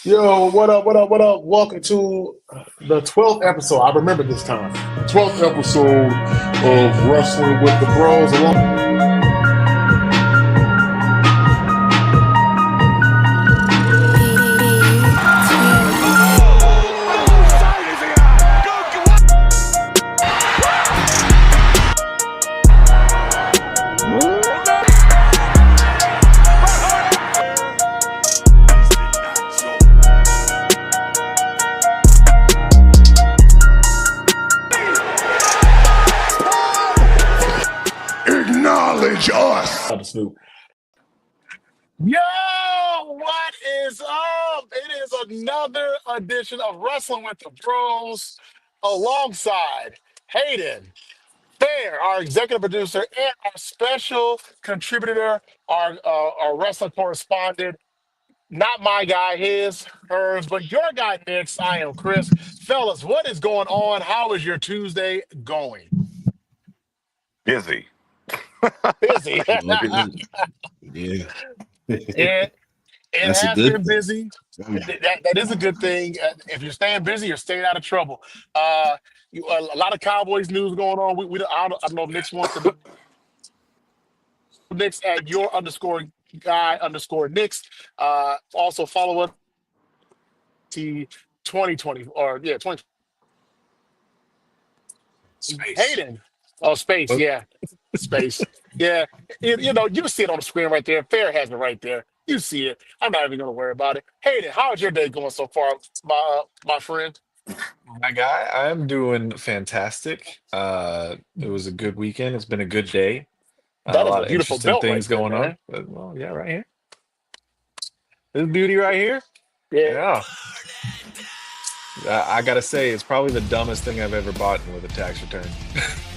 Yo, what up, what up, what up? Welcome to the 12th episode. I remember this time. 12th episode of Wrestling with the Bros. Acknowledge us. Snoop. Yo, what is up? It is another edition of Wrestling with the Bros alongside Hayden, Fair, our executive producer, and our special contributor, our wrestling correspondent. Not my guy, his, hers, but your guy, Nick's. I am Chris. Fellas, what is going on? How is your Tuesday going? Busy. Busy. Yeah. It That's a has good been thing. busy. That is a good thing. If you're staying busy, you're staying out of trouble. A lot of Cowboys news going on. I don't know if Nick's wants to. Nick's at your underscore guy underscore Nick's. Also follow us to 2020 or 20. Space. Hayden. Oh, space. Oh. Yeah, space. Yeah, you see it on the screen right there. Fair has it right there. You see it. I'm not even going to worry about it. Hayden, how's your day going so far, my friend? My guy, I'm doing fantastic. It was a good weekend. It's been a good day. That A is lot a of beautiful interesting belt right things there, going on. man. Well, yeah, right here. This beauty right here. Yeah. I gotta say, it's probably the dumbest thing I've ever bought with a tax return.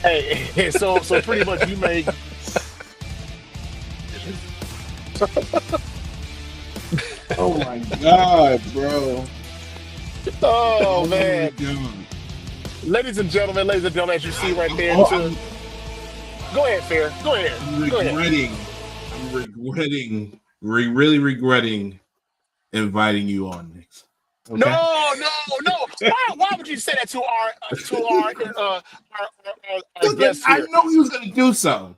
Hey, so pretty much you make. Oh my God, bro. Oh my man, God. ladies and gentlemen, as you see right there. Go ahead, Fair. Go ahead. I'm really regretting inviting you on next. Okay? No. Why would you say that to our guests I here? know he was gonna do something.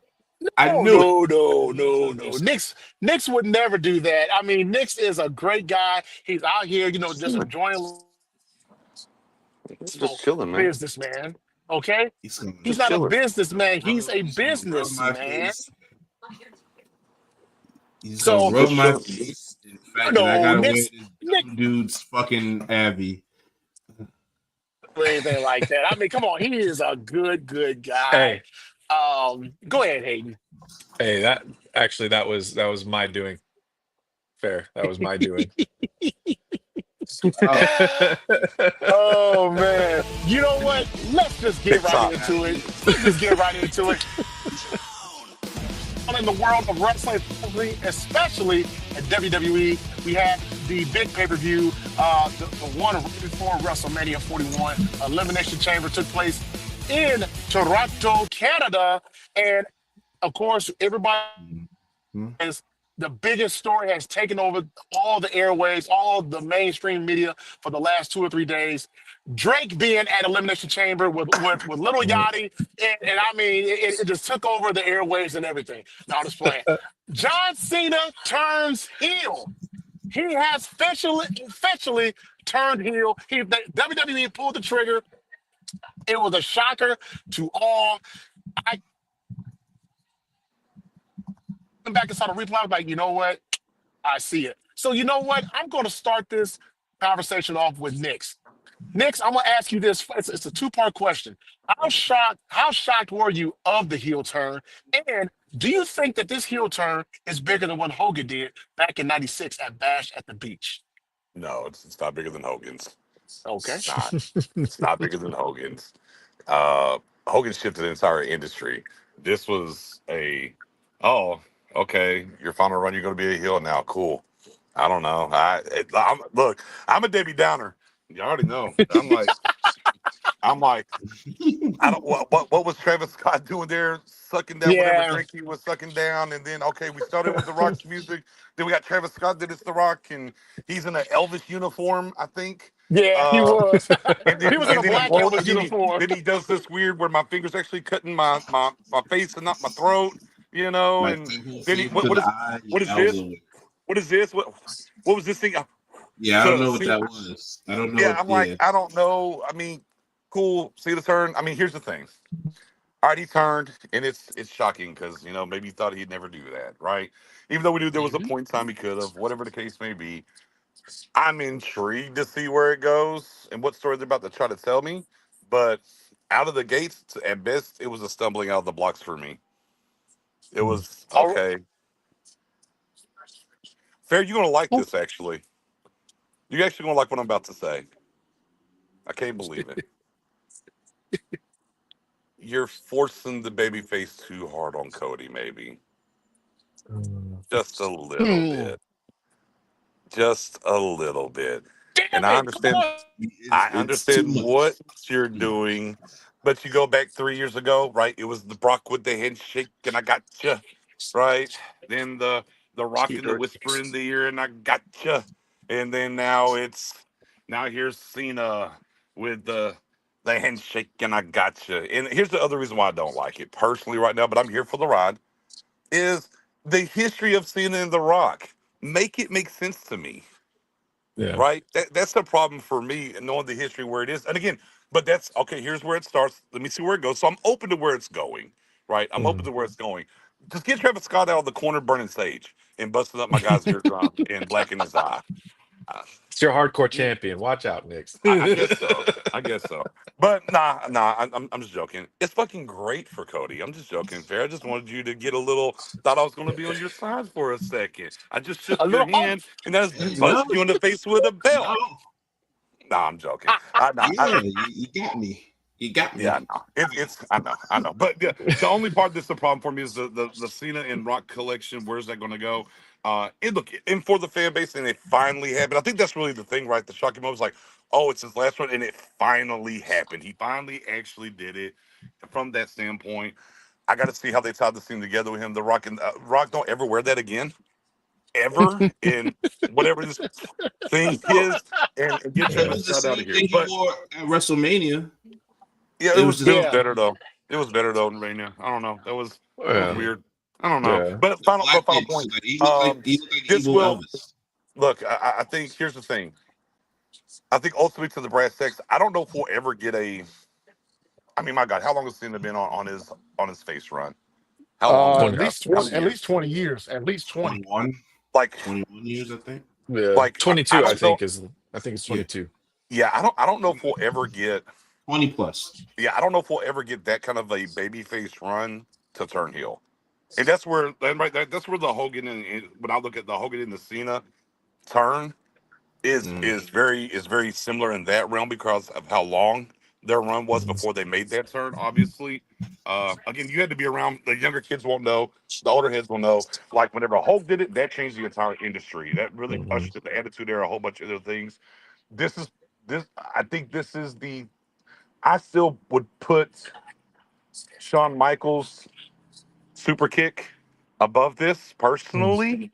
I knew it. No. Nix would never do that. I mean, Nix is a great guy. He's out here, just enjoying Just chilling, man. businessman. Okay, He's gonna he's not a chilling. businessman. He's a rub my businessman. face. He's So- gonna rub my face. In fact, No, that I gotta wear Nick's- this dumb dude's fucking Abby. Or anything like that. I mean, come on, he is a good guy. Hey, Go ahead, Hayden. hey, that was my doing. Fair. That was my doing. Oh man, you know what? Let's just get right into it. In the world of wrestling, especially at WWE, we had the big pay-per-view, the one rated for WrestleMania 41. Elimination Chamber took place in Toronto, Canada, and of course, everybody is. The biggest story has taken over all the airwaves, all the mainstream media for the last 2 or 3 days. Drake being at Elimination Chamber with Little Yachty, and I mean, it just took over the airwaves and everything. No, I'm just playing. John Cena turns heel. He has officially turned heel. WWE pulled the trigger. It was a shocker to all. I went back and saw the replay. I was like, you know what? I see it. So you know what? I'm going to start this conversation off with Nick's. Nick's, I'm going to ask you this. It's a two-part question. How shocked were you of the heel turn? And do you think that this heel turn is bigger than what Hogan did back in '96 at Bash at the Beach? No, it's not bigger than Hogan's. Okay. It's not. It's not bigger than Hogan's. Hogan shifted the entire industry. This was okay, your final run, you're going to be a heel now. Cool. I don't know. Look, I'm a Debbie Downer. You already know. I'm like, I'm like, I don't what was Travis Scott doing there, sucking down whatever Yeah, drink he was sucking down, and then okay, we started with The Rock's music, then we got Travis Scott that it's The Rock, and he's in an Elvis uniform, I think. yeah, he Uh, was. and He then was in a and then he black blow, Elvis uniform. then he does this weird where my fingers actually cutting my face and not my throat, Like and the whole then he thing for the eye. what Yeah, is that was a this? little. What is this? What was this thing? Yeah, I don't So know what see, that was. I don't yeah, know. I'm like, Yeah. I don't know. I mean, cool. See the turn. I mean, here's the thing. All right, he turned, and it's shocking because maybe he thought he'd never do that, right? Even though we knew there was a Mhm. point in time he could have, whatever the case may be. I'm intrigued to see where it goes and what story they're about to try to tell me. But out of the gates, at best, it was a stumbling out of the blocks for me. It was All okay. Fair, you're gonna like right. this actually. You're actually gonna like what I'm about to say. I can't believe it. You're forcing the baby face too hard on Cody, maybe. Just a little Hmm. bit. Just a little bit. And Damn I it! Come understand on. I It's too understand what much. you're Yeah. doing, but you go back 3 years ago, right? It was the Brock with the handshake, and I gotcha, right? Then the Rock and the Cheater. whisper in the ear, and I gotcha, and then now here's Cena with the handshake, and I gotcha. And here's the other reason why I don't like it personally right now, but I'm here for the ride. Is the history of Cena and the Rock? Make it make sense to me, Yeah. right? That's the problem for me, knowing the history where it is. And again, but that's okay. Here's where it starts. Let me see where it goes. So I'm open to where it's going, right? I'm open Mhm. to where it's going. Just get Travis Scott out of the corner, burning sage, and busting up my guy's eardrum and blacking his eye. Uh, It's your hardcore yeah, champion. Watch out, Knicks. I guess so. I guess so. But nah. I'm just joking. It's fucking great for Cody. I'm just joking, fair. I just wanted you to get a little. Thought I was going to be on your side for a second. I just shook A your little hope. hand, and I just No, punched you in the face with a belt. no. Nah, I'm joking. Ah, Yeah, you got me. You got Yeah, I me. know. It's I know. But the only part that's the problem for me is the Cena and Rock collection. Where's that going to go? And look, and for the fan base, and it finally happened. I think that's really the thing, right? The shocking moment was like, oh, it's his last one, and it finally happened. He finally actually did it. From that standpoint, I got to see how they tie the scene together with him. The Rock and Rock don't ever wear that again, ever in whatever this thing is, and get It Yeah. Travis was the Scott out same of here. thing he But wore at WrestleMania. yeah, It was it just was yeah. better though. It was better though than Rainier. I don't know. That was Yeah. yeah. weird. I don't know. Yeah. But The final blackface. point. Like Um, he looked like this evil will Elvis. look. I think here's the thing. I think ultimately to the brass tacks. I don't know if we'll ever get a. I mean, my God, how long has Cena been on his face run? How long, my At 20. God? least How 20. many At least years? 20 years. At least 20. 21, Like 21 years, I think. Yeah. like I 22, I don't know. think is I think it's Yeah, 22. Yeah, I don't know if we'll ever get. 20 plus. Yeah, I don't know if we'll ever get that kind of a babyface run to turn heel. And that's where that's where the Hogan and when I look at the Hogan and the Cena turn Mm. is very similar in that realm because of how long their run was Mhm. before they made that turn. Obviously, again, you had to be around. The younger kids won't know. The older heads will know. Like whenever Hulk did it, that changed the entire industry. That really Mhm. ushered in the attitude era, a whole bunch of other things. This is this. I think this is the. I still would put Shawn Michaels super kick above this Mhm. personally.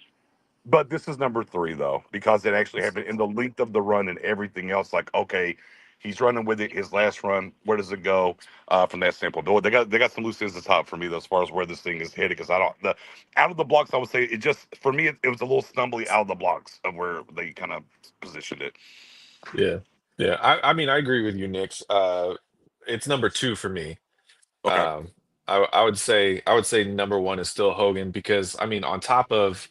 But this is number three though, because it actually happened in the length of the run and everything else. Like, okay, he's running with it. His last run, where does it go from that standpoint? They got some loose ends at the top for me though, as far as where this thing is headed. Because I don't the out of the blocks, I would say it just for me it was a little stumbly out of the blocks of where they kind of positioned it. Yeah. Yeah. I mean, I agree with you, Knicks. It's number two for me. Okay. Um, I would say number one is still Hogan because I mean, on top of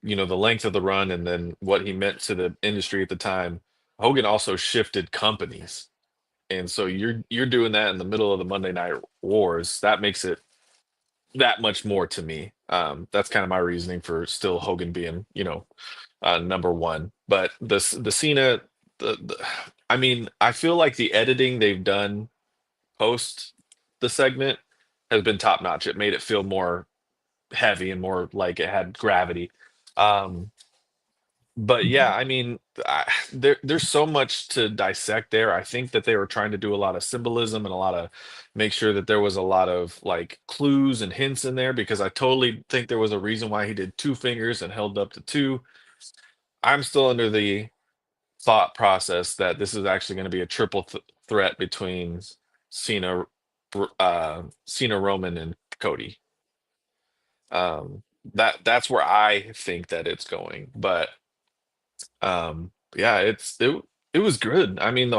the length of the run and then what he meant to the industry at the time, Hogan also shifted companies. And so you're doing that in the middle of the Monday Night Wars. That makes it that much more to me. That's kind of my reasoning for still Hogan being, number one. But the Cena, the I mean, I feel like the editing they've done post the segment has been top notch. It made it feel more heavy and more like it had gravity. Um, But yeah, I mean, there's so much to dissect there. I think that they were trying to do a lot of symbolism and a lot of make sure that there was a lot of like clues and hints in there because I totally think there was a reason why he did two fingers and held up to two. I'm still under the thought process that this is actually going to be a triple threat between Cena, Cena, Roman, and Cody. That's where I think that it's going, but yeah, it was good. I mean,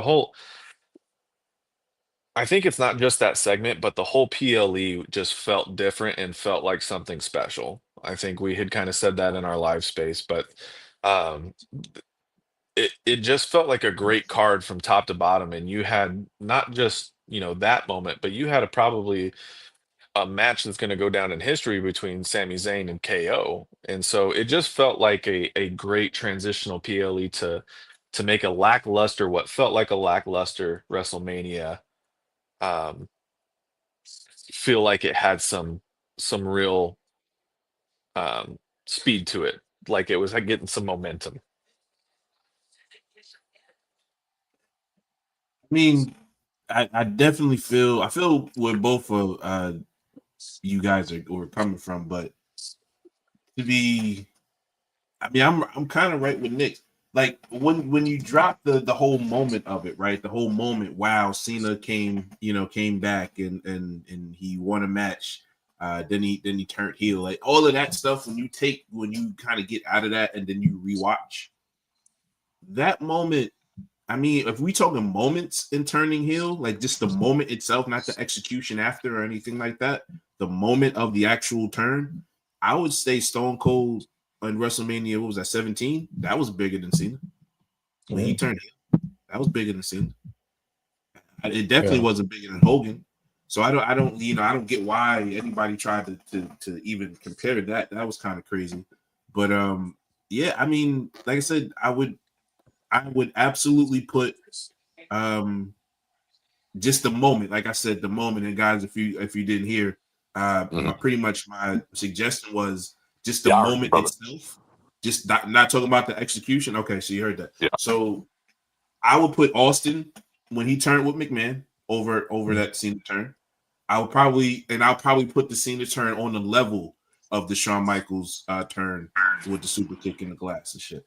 I think it's not just that segment, but the whole PLE just felt different and felt like something special. I think we had kind of said that in our live space, but um it just felt like a great card from top to bottom. And you had not just, that moment, but you had probably a match that's going to go down in history between Sami Zayn and KO. And so it just felt like a great transitional PLE to make a lackluster, what felt like a lackluster WrestleMania, um, feel like it had some real speed to it, like it was like getting some momentum. I mean, I definitely I feel where both of you guys are coming from, but to be, I mean, I'm kind of right with Nick. Like when you drop the whole moment of it, right? The whole moment, wow, Cena came back and he won a match. Then he turned heel. Like all of that stuff, when you kind of get out of that and then you rewatch that moment. I mean, if we talking moments in turning heel, like just the moment itself, not the execution after or anything like that, the moment of the actual turn, I would say Stone Cold on WrestleMania, what was that, 17? That was bigger than Cena. When he turned heel, that was bigger than Cena. It definitely Yeah. wasn't bigger than Hogan. So I don't get why anybody tried to even compare that. That was kind of crazy. But yeah, I mean, like I said, I would absolutely put um just the moment, like I said, the moment. And guys, if you didn't hear, Mhm. my suggestion was just the Yeah, I heard you, moment brother. itself, just not talking about the execution. Okay, so you heard that. Yeah. So I would put Austin when he turned with McMahon over Mhm. that Cena turn. I'll probably put the Cena turn on the level of the Shawn Michaels turn with the super kick in the glass and shit.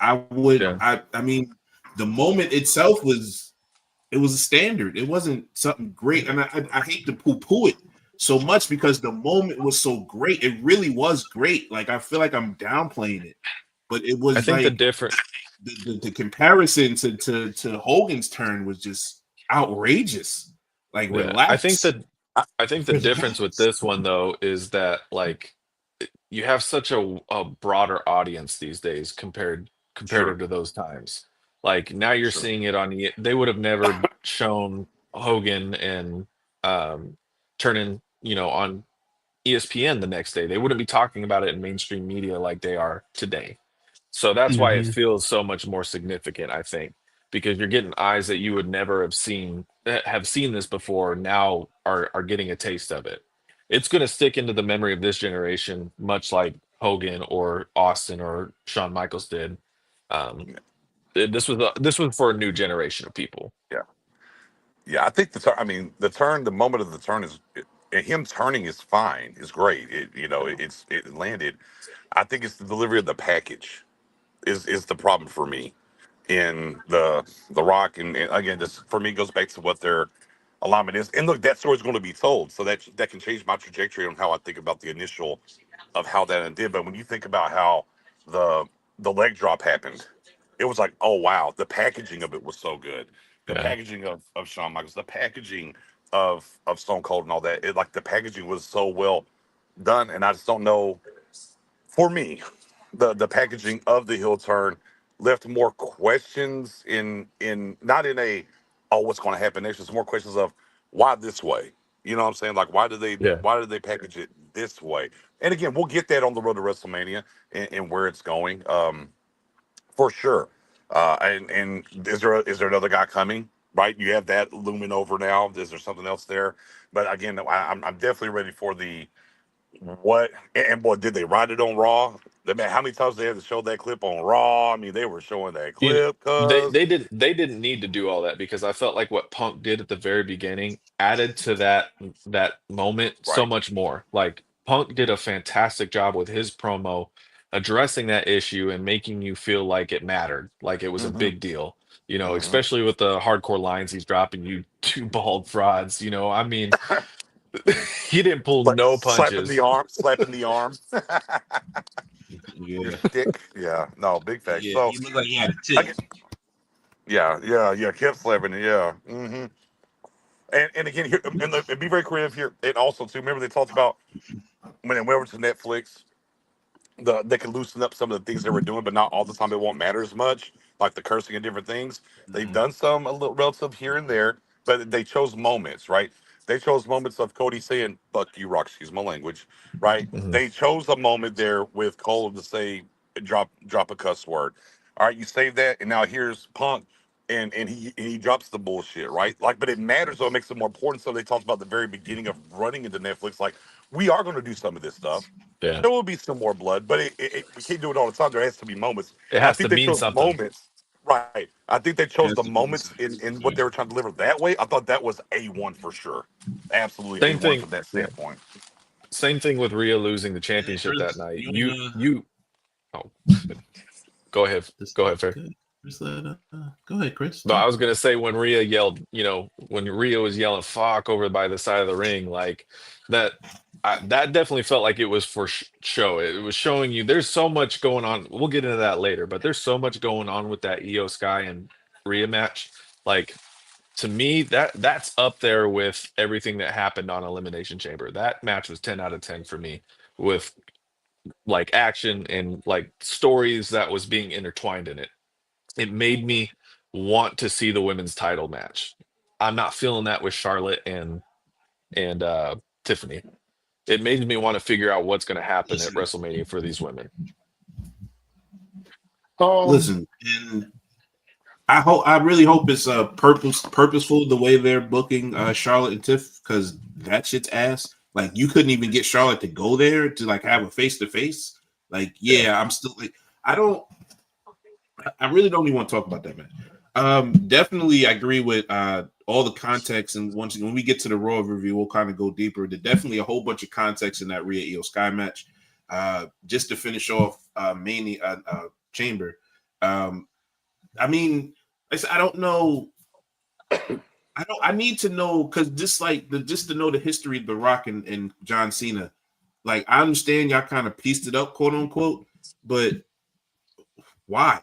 Yeah. I mean, the moment itself was a standard. It wasn't something great, and I hate to poo-poo it so much because the moment was so great. It really was great. Like I feel like I'm downplaying it, but it I was think the like different the comparison to Hogan's turn was just outrageous. Like Yeah, I think relax, that I think the difference with relax. this one though is that like you have such a broader audience these days comparative Sure. to those times. Like now you're Sure. seeing it on they would have never shown Hogan and um turning, on ESPN the next day. They wouldn't be talking about it in mainstream media like they are today. So that's why it Hmm. feels so much more significant, I think, because you're getting eyes that you would never have seen this before now are getting a taste of it. It's going to stick into the memory of this generation, much like Hogan or Austin or Shawn Michaels did. Um, this was for a new generation of people. Yeah. Yeah, I think the turn. I mean, the turn. The moment of the turn him turning is fine. Is great. It landed. I think it's the delivery of the package is the problem for me in the Rock, and again, this for me goes back to what their alignment is. And look, that story's going to be told, so that can change my trajectory on how I think about the initial of how that did. But when you think about how the the leg drop happened, it was like, oh wow, the packaging of it was so good. The Yeah, packaging of Shawn Michaels, the packaging of Stone Cold and all that. It like the packaging was so well done, and I just don't know. For me, the packaging of the heel turn left more questions in not in a oh what's going to happen next. It's more questions of why this way. You know what I'm saying? Like yeah. why did they package it this way? And again, we'll get that on the road to WrestleMania and where it's going, for sure. And is there another guy coming? Right, you have that looming over now. Is there something else there? But again, I'm definitely ready for the What and boy, did they write it on Raw? Man, how many times they had to show that clip on Raw? I mean, they were showing that You know, clip, they cuz they didn't they didn't need to do all that because I felt like what Punk did at the very beginning added to that moment so right. much more. Like Punk did a fantastic job with his promo addressing that issue and making you feel like it mattered, like it was a Mm-hmm. big deal. You know, Mm-hmm. especially with the hardcore lines he's dropping, you two bald frauds. You know, I mean, he didn't pull Like no punches. slapping the arm. Your Yeah, stick. Yeah, no, big facts. yeah. So He looked like he had a I tick. get, yeah, kept slapping it, yeah. And again, here and be very creative here. And also too, remember they talked about when they went over to Netflix, they can loosen up some of the things they were doing, but not all the time. It won't matter as much, like the cursing and different things. They've Mhm. done some a little relative here and there, but they chose moments, right? They chose moments of Cody saying "fuck you, Rock." Excuse my language, right? Mhm. They chose a moment there with Cole to say drop a cuss word. All right, you save that, and now here's Punk. And he drops the bullshit, right? Like, but it matters, so it makes it more important. So they talked about the very beginning of running into Netflix, like we are going to do some of this stuff. Yeah, There will be some more blood, but we can't do it all the time. There has to be moments, it and I has to think they mean chose something. moments. Right. I think they It chose has the to be moments something. in what Yeah. they were trying to deliver that way. I thought that was A1 for sure. Absolutely Same A1 thing. from that Yeah. standpoint. Same thing with Rhea losing the Hey, championship that Chris, night. you wanna You oh go ahead. just Go ahead, Fair. good? Just go ahead, Chris. No, I Talk. was gonna say when Rhea yelled, when Rhea was yelling "fuck" over by the side of the ring, like that. That definitely felt like it was for show. It was showing you there's so much going on. We'll get into that later, but there's so much going on with that Io Sky and Rhea match. Like to me, that's up there with everything that happened on Elimination Chamber. That match was 10 out of 10 for me with like action and like stories that was being intertwined in it. It made me want to see the women's title match. I'm not feeling that with Charlotte and Tiffany. It made me want to figure out what's going to happen at Listen, WrestleMania for these women. Um, listen, and I really hope it's purposeful the way they're booking Charlotte and Tiff, because that shit's ass. Like you couldn't even get Charlotte to go there to like have a face to face. Like, Yeah. yeah, I'm still like I really don't even want to talk about that, man. Definitely I agree with all the context, and once when we get to the Raw review, we'll kind of go deeper. There's definitely a whole bunch of context in that Rhea Io Sky match. Just to finish off Mania Chamber. Um, I mean, I don't know. I need to know because just to know the history of The Rock and John Cena. Like I understand y'all kind of pieced it up, quote unquote, but why?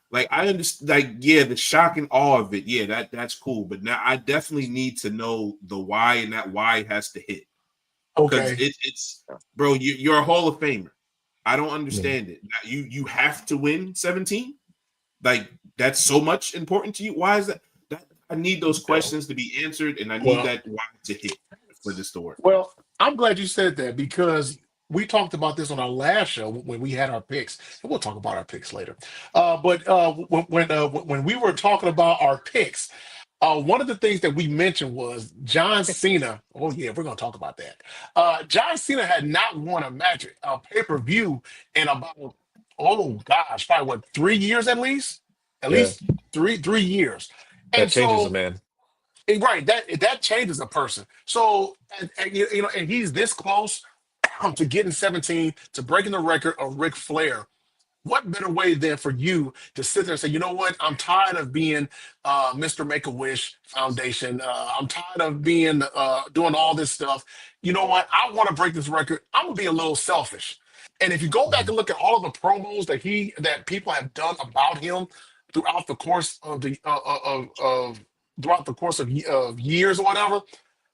Like I understand, like yeah, the shock and awe of it, yeah, that's cool. But now I definitely need to know the why, and that why has to hit because okay. it's bro, you're a Hall of Famer. I don't Mhm. understand it. Now, you have to win 17. Like that's so much important to you. Why is that? I need those Yeah. questions to be answered, and I need Well, that why to hit for this to work. well, I'm glad you said that because we talked about this on our last show when we had our picks, and we'll talk about our picks later. But when we were talking about our picks, one of the things that we mentioned was John Cena. Oh yeah, we're gonna talk about that. John Cena had not won a pay per view in about oh gosh, probably what 3 years at Yeah. least three years, That and changes a so. man. Right, that changes a person. So, and he's this close to getting 17 to breaking the record of Ric Flair. What better way than for you to sit there and say, you know what? I'm tired of being Mr. Make a Wish Foundation. I'm tired of being doing all this stuff. You know what? I want to break this record. I'm gonna be a little selfish. And if you go back Mhm. and look at all of the promos that people have done about him throughout the course of the of throughout the course of years or whatever,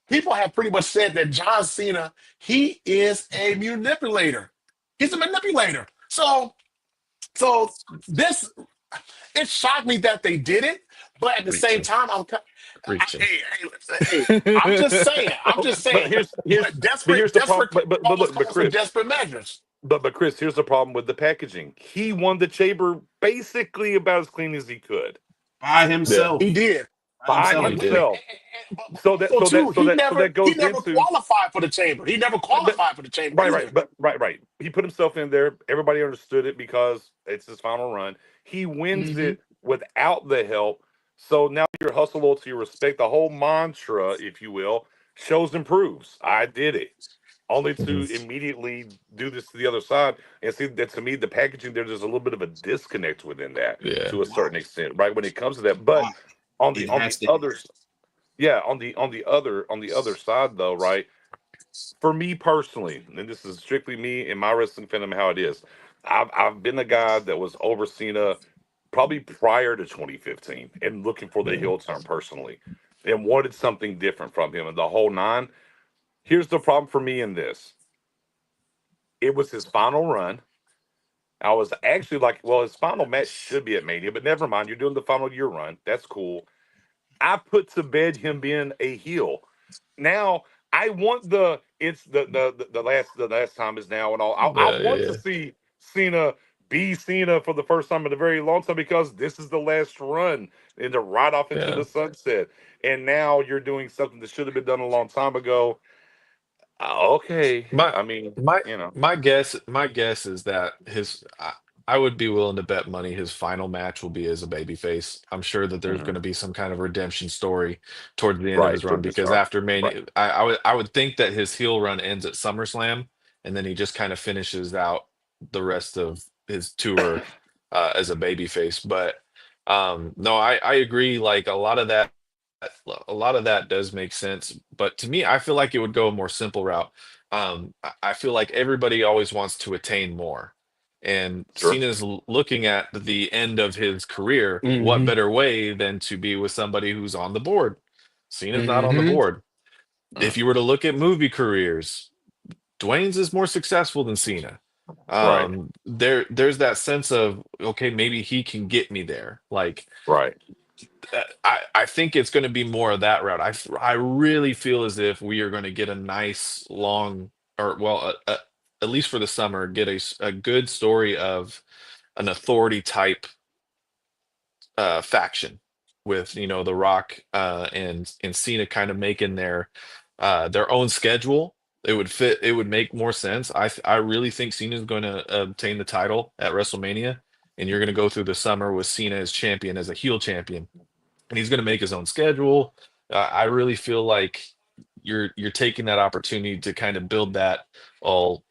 people have pretty much said that John Cena he is a manipulator. He's a manipulator. So this it shocked me that they did it, but at the same Preaching. time, Preaching. hey, I'm just saying, I'm just But saying, but here's the problem. desperate But always look, but calls for Chris, desperate measures. but Chris, here's the problem with the packaging. He won the chamber basically about as clean as he could. By Yeah. He himself. did. by himself. He did. himself. So that Also, so too, that so that so he that goes never into qualified for the chamber. He never qualified for the chamber either. right. He put himself in there. Everybody understood it because it's his final run. He wins Hmm it without the help. So now your hustle, loyalty, respect, the whole mantra, if you will, shows and proves. I did it. Only to Mhm. immediately do this to the other side and see that to me the packaging there's a little bit of a disconnect within that Yeah. to a certain extent, right? When it comes to that. But Why? on It the has to. other yeah, on the other side though, right? For me personally, and this is strictly me and my wrestling fandom how it is. I've been a guy that was over Cena probably prior to 2015 and looking for the Yeah. heel turn personally and wanted something different from him and the whole nine. Here's the problem for me in this. It was his final run. I was actually like, well, his final match should be at Mania, but never mind. You're doing the final year run. That's cool. I put to bed him being a heel. Now I want the it's the last time is now and all. I Yeah. want to Yeah. see Cena be Cena for the first time in a very long time because this is the last run and to ride off into Yeah. the sunset. And now you're doing something that should have been done a long time ago. Okay, My I mean, my you know, my guess is that I would be willing to bet money his final match will be as a babyface. I'm sure that there's going mhm. to be some kind of redemption story towards the end of his Right, run towards the because start, after right, Mania, I would think that his heel run ends at SummerSlam and then he just kind of finishes out the rest of his tour as a babyface. But no, I agree. Like a lot of that does make sense, but to me, I feel like it would go a more simple route. I feel like everybody always wants to attain more, and sure, Cena's looking at the end of his career. What hmm better way than to be with somebody who's on the board? Cena's not on the hmm board. mm, If you were to look at movie careers, Dwayne's is more successful than Cena. right, There's that sense of okay, maybe he can get me there. Like right, I think it's going to be more of that route. I really feel as if we are going to get a nice long, or well, at least for the summer, get a good story of an authority type faction with The Rock and Cena kind of making their own schedule. It would fit. It would make more sense. I really think Cena is going to obtain the title at WrestleMania, and you're going to go through the summer with Cena as champion, as a heel champion, and he's going to make his own schedule. I really feel like you're taking that opportunity to kind of build that all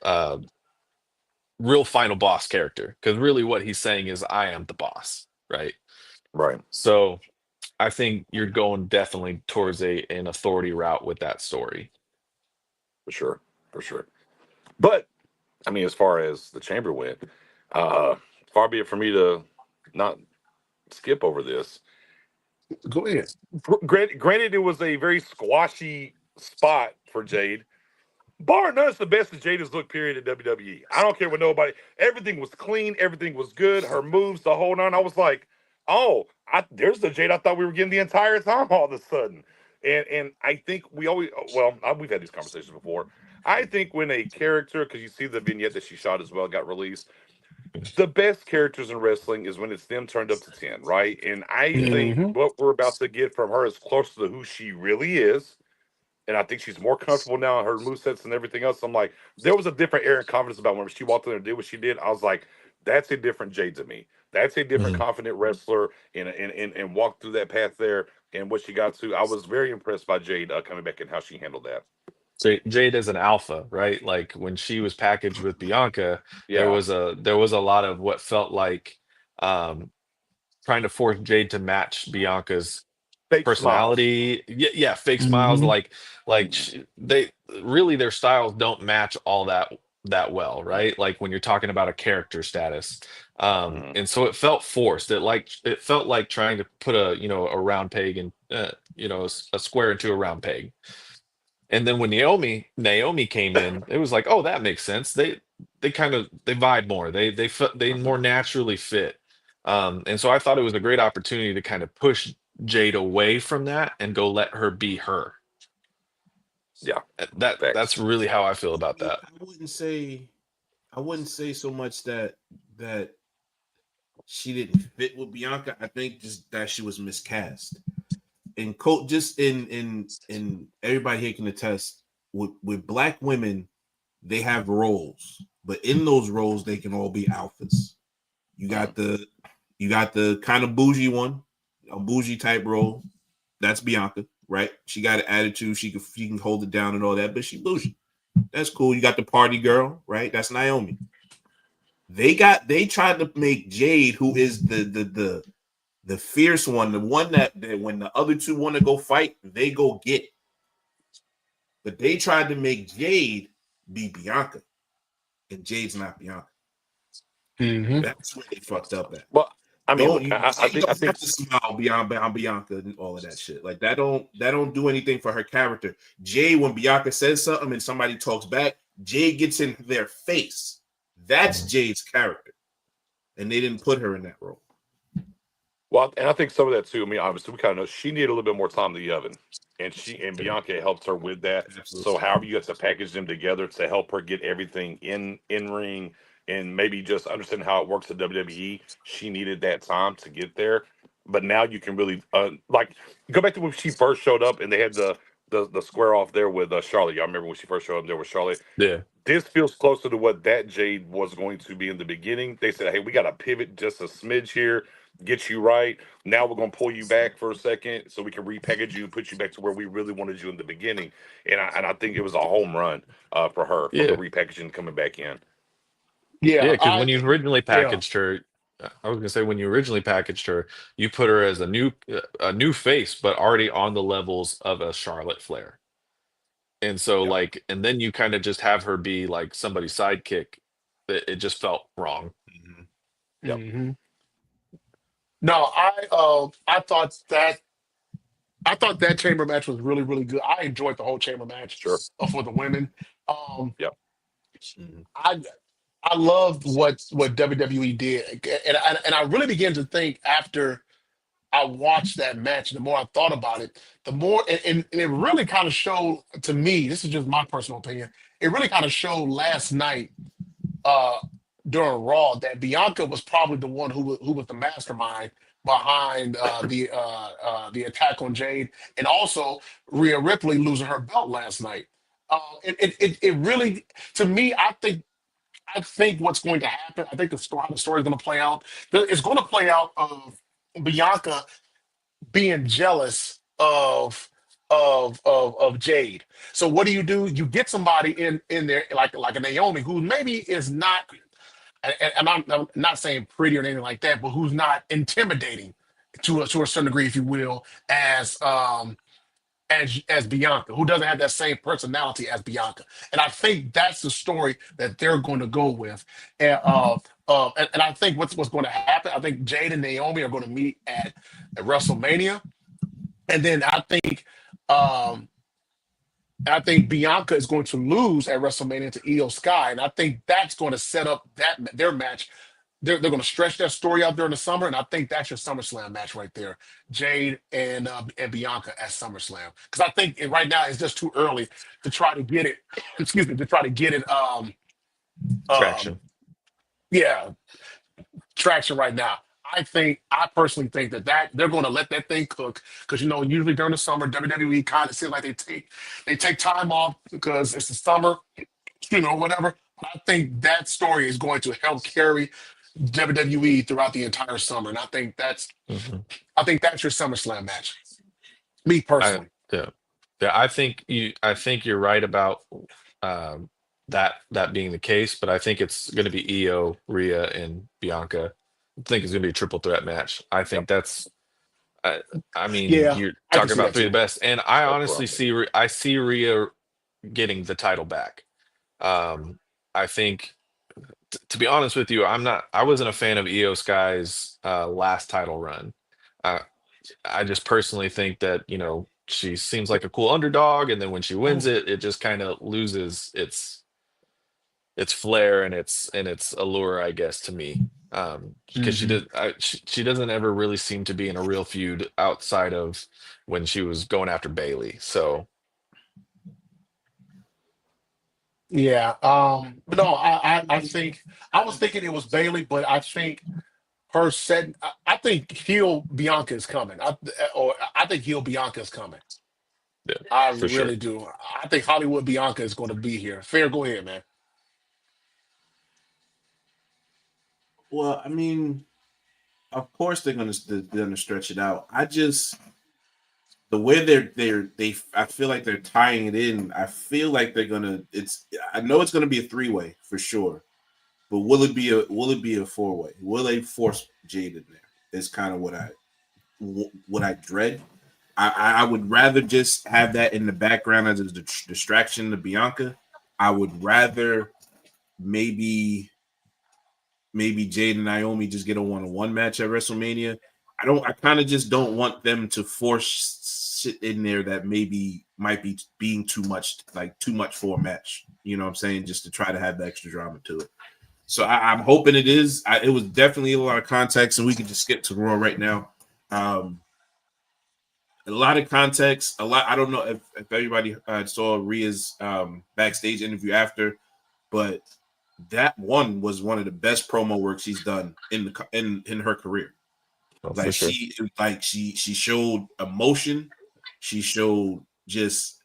real final boss character because really what he's saying is I am the boss, right? right, So I think you're going definitely towards an authority route with that story. for sure, for sure. But I mean, as far as the chamber went, uh, far be it for me to not skip over this. Go ahead. Granted, it was a very squashy spot for Jade. Bar none, it's the best that Jade has looked, period, at WWE. I don't care what nobody. Everything was clean. Everything was good. Her moves, the whole nine. I was like, oh, there's the Jade I thought we were getting the entire time all of a sudden. And I think we always, well, we've had these conversations before. I think when a character, because you see the vignette that she shot as well, got released, the best characters in wrestling is when it's them turned up to 10, right? And I think hmm what we're about to get from her is close to who she really is. And I think she's more comfortable now in her movesets and everything else. I'm like, there was a different air and confidence about when she walked in there and did what she did. I was like, that's a different Jade to me. That's a different Mhm. confident wrestler and walked through that path there and what she got to. I was very impressed by Jade coming back and how she handled that. Jade is an alpha, right? Like when she was packaged with Bianca, there Yeah. was a lot of what felt like um, trying to force Jade to match Bianca's Fake smiles. personality. Yeah, fake smiles. hmm They really their styles don't match all that well, right? Like when you're talking about a character status. Mhm. And so it felt forced. It felt like trying to put a round peg and a square into a round peg. And then when Naomi came in, it was like, oh, that makes sense. They vibe more. They more naturally fit. And so I thought it was a great opportunity to kind of push Jade away from that and go let her be her. Yeah. That's Facts. really how I feel about that. I wouldn't say so much that she didn't fit with Bianca. I think just that she was miscast. in coach just in everybody here can attest with black women, they have roles, but in those roles they can all be alphas. You got the kind of bougie one, a bougie type role. That's Bianca, right? She got an attitude. She can hold it down and all that, but she bougie. That's cool. You got the party girl, right? That's Naomi. They tried to make Jade, who is the fierce one, the one that when the other two want to go fight, they go get. But they tried to make Jade be Bianca, and Jade's not Bianca. Mm-hmm. That's where they fucked up at. Well, I mean, Don't look, you? I Jade think don't have to smile beyond Bianca and all of that shit. Like that don't do anything for her character. Jade, when Bianca says something and somebody talks back, Jade gets in their face. That's Jade's character, and they didn't put her in that role. Well, and I think some of that too. I mean, obviously, we kind of know she needed a little bit more time in the oven, and Bianca helped her with that. Absolutely. So, however you have to package them together to help her get everything in ring and maybe just understand how it works at WWE, she needed that time to get there. But now you can really like go back to when she first showed up and they had the square off there with Charlotte. Y'all remember when she first showed up there with Charlotte? Yeah. This feels closer to what that Jade was going to be in the beginning. They said, "Hey, we got to pivot just a smidge here, get you right. Now we're going to pull you back for a second so we can repackage you, put you back to where we really wanted you in the beginning." And I think it was a home run for her for the Yeah. repackaging coming back in. Yeah, Yeah, because when you originally yeah. packaged her, I was gonna say when you originally packaged her, you put her as a new face, but already on the levels of a Charlotte Flair. And so Yep. like, and then you kind of just have her be like somebody's sidekick. It just felt wrong. Mm-hmm. Yep. Mm-hmm. No, I thought that chamber match was really, really good. I enjoyed the whole chamber match Sure. for the women. Um, Yep. Mm-hmm. I loved what WWE did, and I really began to think after I watched that match. The more I thought about it, the more and it really kind of showed to me. This is just my personal opinion. It really kind of showed last night uh, during Raw that Bianca was probably the one who was the mastermind behind the attack on Jade, and also Rhea Ripley losing her belt last night. It really, to me, I think what's going to happen. I think how the story is going to play out. It's going to play out of Bianca being jealous of Jade. So what do? You get somebody in there like a Naomi who maybe is not, and I'm not saying pretty or anything like that, but who's not intimidating to a certain degree, if you will, as Bianca, who doesn't have that same personality as Bianca. And I think that's the story that they're going to go with. And I think what's going to happen, I think Jade and Naomi are going to meet at WrestleMania. And then um, I think Bianca is going to lose at WrestleMania to Io Sky. And I think that's going to set up their match. They're going to stretch that story out during the summer, and I think that's your SummerSlam match right there, Jade and Bianca at SummerSlam. Because I think right now it's just too early to try to get it. Excuse me, to try to get it. Um, Traction. yeah, traction right now. I personally think that they're going to let that thing cook because usually during the summer WWE kind of seems like they take time off because it's the summer, whatever. I think that story is going to help carry WWE throughout the entire summer, and Mhm. I think that's your SummerSlam match. Me I personally. yeah. Yeah, I think you're right about um that being the case, but I think it's gonna be Io, Rhea, and Bianca. I think it's gonna be a triple threat match. I Yep. think that's I, I mean, Yeah, you're I can talking see about that three of the too. best, and I That's what I honestly think. I see Rhea getting the title back. Um, I think, to be honest with you, I wasn't a fan of Io Sky's last title run. Uh, I just personally think that, she seems like a cool underdog, and then when she wins it, it just kind of loses its flair and its allure, I guess, to me. Because Hmm. she doesn't ever really seem to be in a real feud outside of when she was going after Bailey. So Yeah. But no, I think I was thinking it was Bailey, but I think her setting. I think heel Bianca is coming. I think heel Bianca is coming. Yeah, I for sure. really do. I think Hollywood Bianca is going to be here. Fair, go ahead, man. Well, I mean, of course they're gonna stretch it out. I just the way they I feel like they're tying it in. I feel like they're gonna. I know it's gonna be a 3-way for sure, but will it be a 4-way? Will they force Jade in there? Is kind of what I dread. I would rather just have that in the background as a distraction to Bianca. I would rather maybe Jade and Naomi just get a 1-on-1 match at WrestleMania. I kind of just don't want them to force shit in there that might be being too much for a match. You know what I'm saying? Just to try to have the extra drama to it. So I'm hoping it is. It was definitely a lot of context, and we can just skip to Raw right now. A lot of context. A lot. I don't know if everybody saw Rhea's backstage interview after, but that one was one of the best promo work she's done in her career. Oh, for Like sure. she showed emotion. She showed just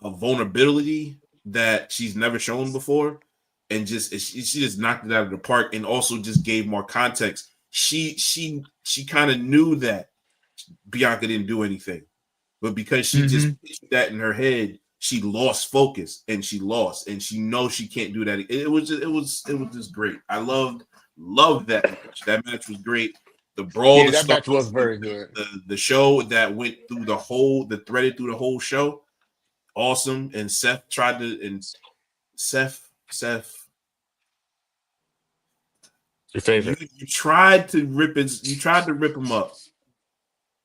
a vulnerability that she's never shown before, and she just knocked it out of the park, and also just gave more context. She kind of knew that Bianca didn't do anything, but because she just pictured that in her head, she lost focus and she lost, and she knows she can't do that. It was just great. I loved that match. That match was great. The brawl, Yeah, the that stars, match was very good. the show that went through threaded through the whole show, awesome. And Seth, Your favorite. you tried to rip him up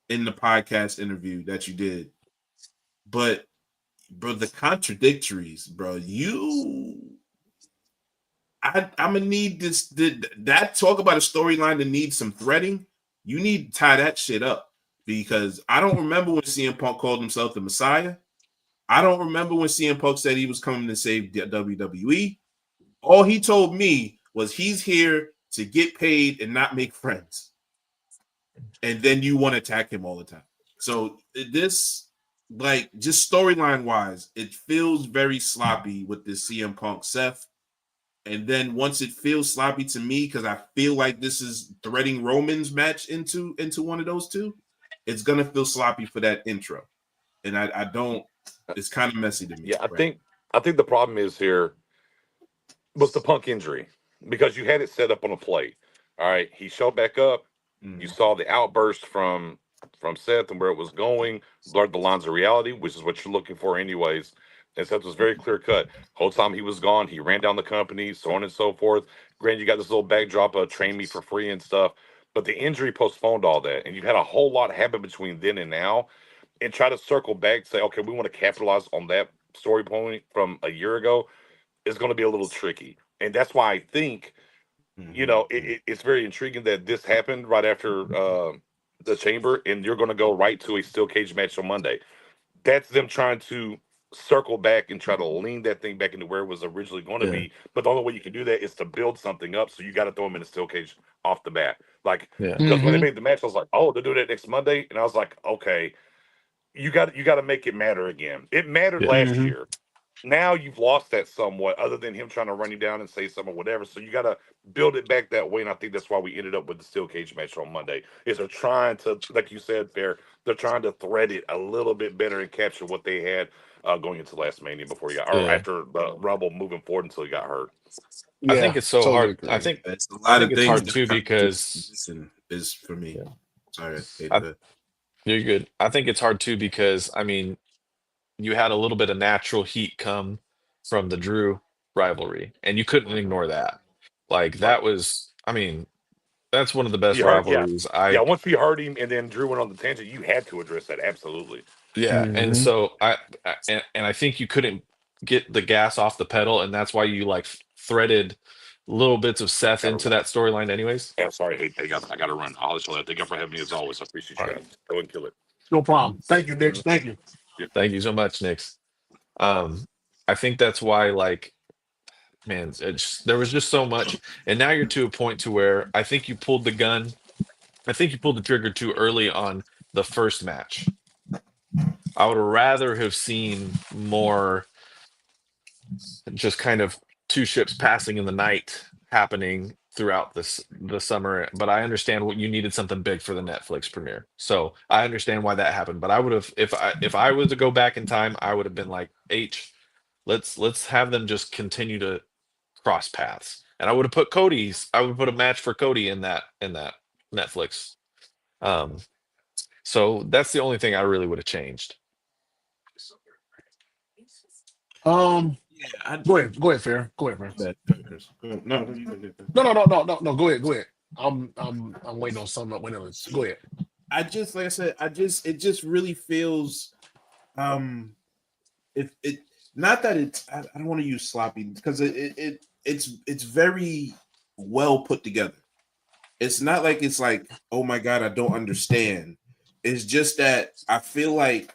in the podcast interview that you did, but bro, the contradictories, bro. I'm gonna need that talk about a storyline that needs some threading. You need to tie that shit up, because I don't remember when CM Punk called himself the Messiah. I don't remember when CM Punk said he was coming to save the WWE. All he told me was he's here to get paid and not make friends. And then you want to attack him all the time. So this, like, just storyline wise, it feels very sloppy with this CM Punk Seth. And then once it feels sloppy to me, because I feel like this is threading Roman's match into one of those two, it's gonna feel sloppy for that intro. And I don't. It's kind of messy to me. Yeah, I Right? think I think the problem is here was the Punk injury, because you had it set up on a plate. All right, he showed back up. You saw the outburst from Seth and where it was going, blurred the lines of reality, which is what you're looking for anyways. And Seth was very clear cut. Whole time he was gone, he ran down the company, so on and so forth. Granted, you got this little backdrop of train me for free and stuff, but the injury postponed all that, and you've had a whole lot happen between then and now. And try to circle back, say, okay, we want to capitalize on that story point from a year ago, is going to be a little tricky. And that's why I think, it's very intriguing that this happened right after the chamber, and you're going to go right to a steel cage match on Monday. That's them trying to circle back and try to lean that thing back into where it was originally going to Yeah. be. But the only way you can do that is to build something up. So you got to throw them in a steel cage off the bat. Like, Yeah. because when they made the match, I was like, oh, they're doing that next Monday. And I was like, okay, you got to make it matter again. It mattered Yeah. last year. Now you've lost that somewhat, other than him trying to run you down and say something or whatever. So you got to build it back that way, and I think that's why we ended up with the steel cage match on Monday. Is they're trying to, like you said, Fair. They're trying to thread it a little bit better and capture what they had going into last Mania before he got, or Yeah. after the Rumble moving forward until he got hurt. I think Yeah, it's so totally hard. I agree. think It's a I lot think of it's things hard that too kind of because missing is for me. yeah. Sorry, I, Hayden. you're good. I think it's hard too because I mean, you had a little bit of natural heat come from the Drew rivalry, and you couldn't ignore that. Like Right. that was, I mean, that's one of the You best heard, yeah, rivalries. yeah. Once we heard him, and then Drew went on the tangent, you had to address that absolutely. Yeah, and so and I think you couldn't get the gas off the pedal, and that's why you like threaded little bits of Seth Gotta into run. that storyline, anyways. Yeah, sorry, hey, I got to run. I'll let you know. Thank you for having me as always. I appreciate All you right, guys. Go and kill it. No problem. Thank you, Nick. Thank you. Yeah. thank you so much, Nix. I think that's why like man, there was just so much, and now you're to a point to where I think you pulled the gun. I think you pulled the trigger too early on the first match. I would rather have seen more just kind of two ships passing in the night happening throughout the summer. But I understand what you needed something big for the Netflix premiere. So I understand why that happened. But I would have if I was to go back in time, I would have been like, H, let's have them just continue to cross paths. And I would put a match for Cody in that Netflix. Um so that's the only thing I really would have changed. Yeah, I Go ahead, Fair. Go ahead, man. bet. No, no, you go ahead. No. Go ahead, go ahead. I'm waiting on something. Waiting on this. Go ahead. I just like I said, it just really feels if it not that it's I don't want to use sloppy because it's very well put together. It's not like it's like, oh my god, I don't understand. It's just that I feel like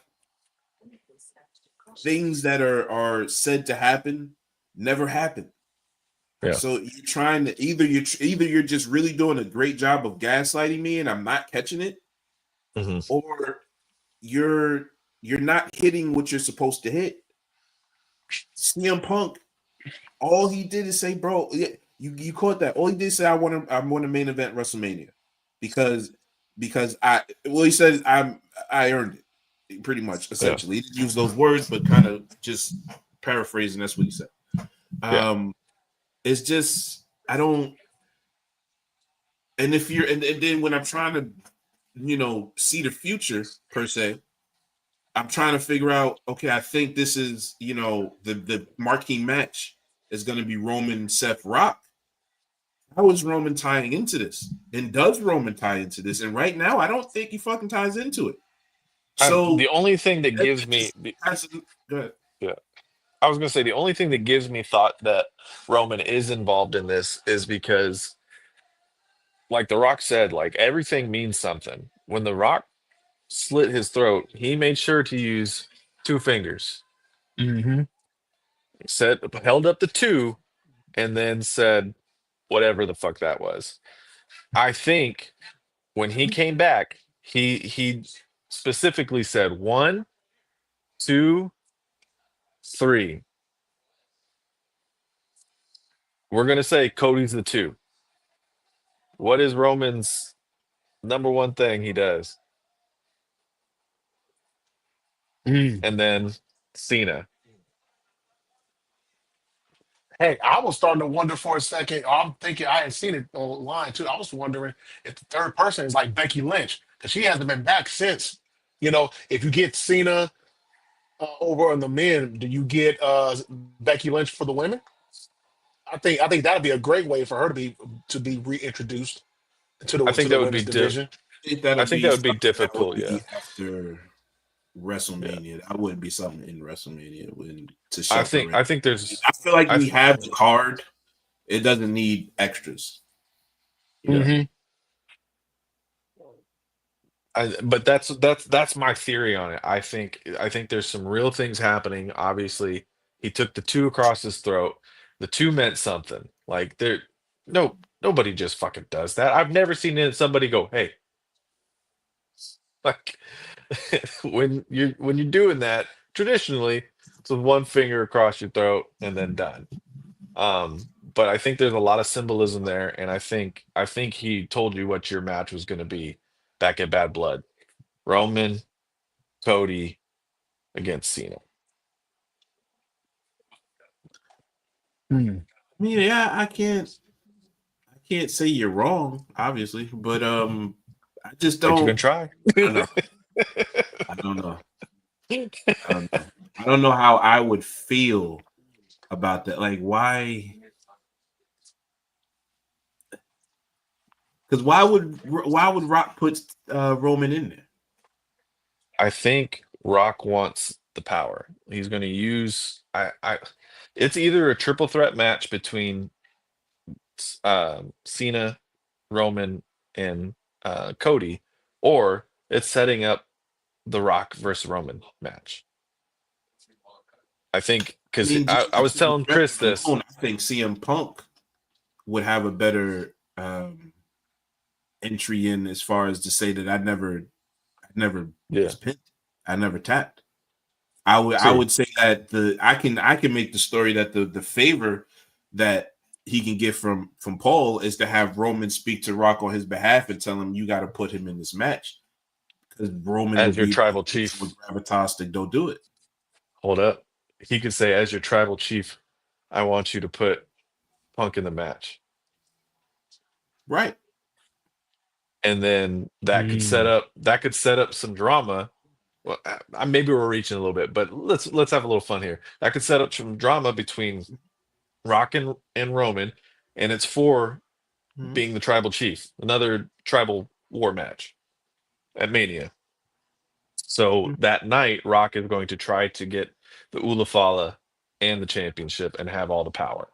things that are said to happen never happen. Yeah. So you're trying to either you're just really doing a great job of gaslighting me and I'm not catching it, Mhm. or you're not hitting what you're supposed to hit. CM Punk, all he did is say, bro, you caught that. All he did is say, I want to main event WrestleMania because he said I earned it pretty much essentially. He didn't use those words, but kind of just paraphrasing. That's what he said. It's just I don't. And if you're and then when I'm trying to see the future per se, I'm trying to figure out, okay, I think this is, the marquee match is going to be Roman Seth Rock. How is Roman tying into this? And does Roman tie into this? And right now, I don't think he fucking ties into it. So The only thing that gives me go ahead. yeah, I was gonna say the only thing that gives me thought that Roman is involved in this is because, like The Rock said, like everything means something. When The Rock slit his throat, he made sure to use two fingers. Mm-hmm. Held up the two, and then said whatever the fuck that was. I think when he came back, he specifically said 1, 2, 3. We're gonna say Cody's the 2. What is Roman's number one thing he does? Mm. And then Cena. Hey, I was starting to wonder for a second. I'm thinking I had seen it online too. I was wondering if the third person is like Becky Lynch because she hasn't been back since. If you get Cena over on the men, do you get Becky Lynch for the women? I think that'd be a great way for her to be reintroduced to the I to think the that would women's be division. I think I that'll think be that would be something that would difficult, yeah. be after Yeah. WrestleMania. That wouldn't be something in WrestleMania to I think separate. I think there's I feel like I we have the card. It doesn't need extras. yeah. Mm-hmm. But that's my theory on it. I think there's some real things happening. Obviously, he took the 2 across his throat. The 2 meant something. Like nobody just fucking does that. I've never seen somebody go, "Hey," like when you're doing that traditionally, it's with one finger across your throat and then done. But I think there's a lot of symbolism there, and I think he told you what your match was going to be back at Bad Blood. Roman, Cody against Cena. Hmm. I mean, yeah, I can't say you're wrong, obviously, but I just But you can don't. try. I don't know. I don't know. I don't know. I don't know how I would feel about that. Like, why? Because why would Rock put Roman in there? I think Rock wants the power. He's going to use. It's either a triple threat match between Cena, Roman, and Cody, or it's setting up the Rock versus Roman match. I think I because mean, just I was the telling Chris wrestling this. alone, I think CM Punk would have a better entry in as far as to say that I never Yeah, was pinned. I never tapped. I true. would say that I can make the story that the favor that he can get from Paul is to have Roman speak to Rock on his behalf and tell him you got to put him in this match because Roman As would your be tribal with chief, gravitas to go do it. hold up. He could say, as your tribal chief, I want you to put Punk in the match. Right. And then Mm. that could set up some drama. Well, maybe we're reaching a little bit, but let's have a little fun here. That could set up some drama between Rock and Roman, and it's for Mhm. being the tribal chief, another tribal war match at Mania. So that night, Rock is going to try to get the Ulafala and the championship and have all the power.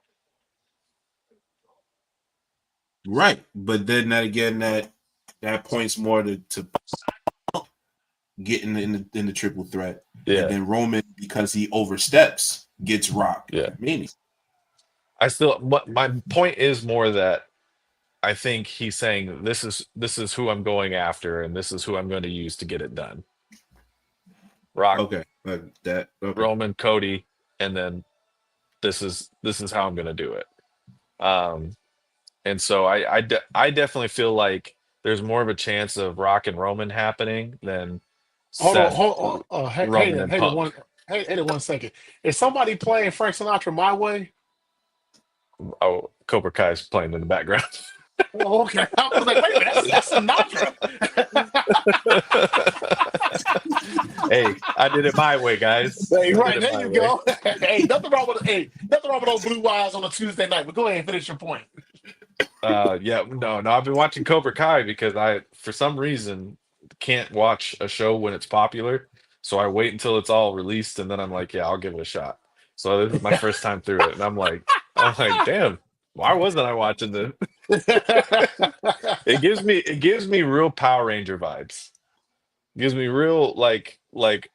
Right. But then that again, that points more to getting in the triple threat, and Yeah, then Roman because he oversteps gets Rock yeah. at Mania. I still, my point is more that I think he's saying this is who I'm going after, and this is who I'm going to use to get it done. Rock, Okay, that okay. Roman, Cody, and then this is how I'm going to do it. Um, and so I definitely feel like there's more of a chance of Rock and Roman happening than Hold on, Seth, hold on. Roman, Hayden, and Punk. Hayden, 1 second. Is somebody playing Frank Sinatra My Way? Oh, Cobra Kai's playing in the background. Oh, okay. I was like, wait a minute, that's Sinatra. Hey, I did it my way, guys. Hey, I did right, it there my you way. go. Nothing wrong with those blue eyes on a Tuesday night. But go ahead and finish your point. Yeah, no, I've been watching Cobra Kai because I, for some reason, can't watch a show when it's popular. So I wait until it's all released and then I'm like, yeah, I'll give it a shot. So this is my first time through it, and I'm like, damn, why wasn't I watching this? It gives me real Power Ranger vibes. It gives me real like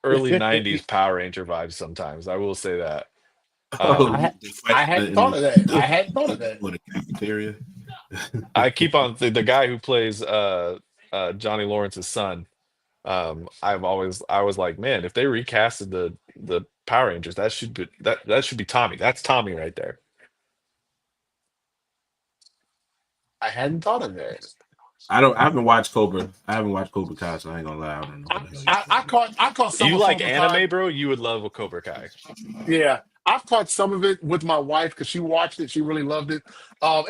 early '90s Power Ranger vibes sometimes. I will say that. Oh, I Um, they I fight hadn't in thought of that. I hadn't thought of that. the cafeteria. I keep on the guy who plays Johnny Lawrence's son. I was like, man, if they recasted the Power Rangers, that should be Tommy. That's Tommy right there. I hadn't thought of that. I haven't watched Cobra. I haven't watched Cobra Kai, so I ain't gonna lie. I don't know what the hell you're talking I caught some You of like Cobra Kai. anime, bro? You would love a Cobra Kai. Yeah, I've caught some of it with my wife because she watched it. She really loved it.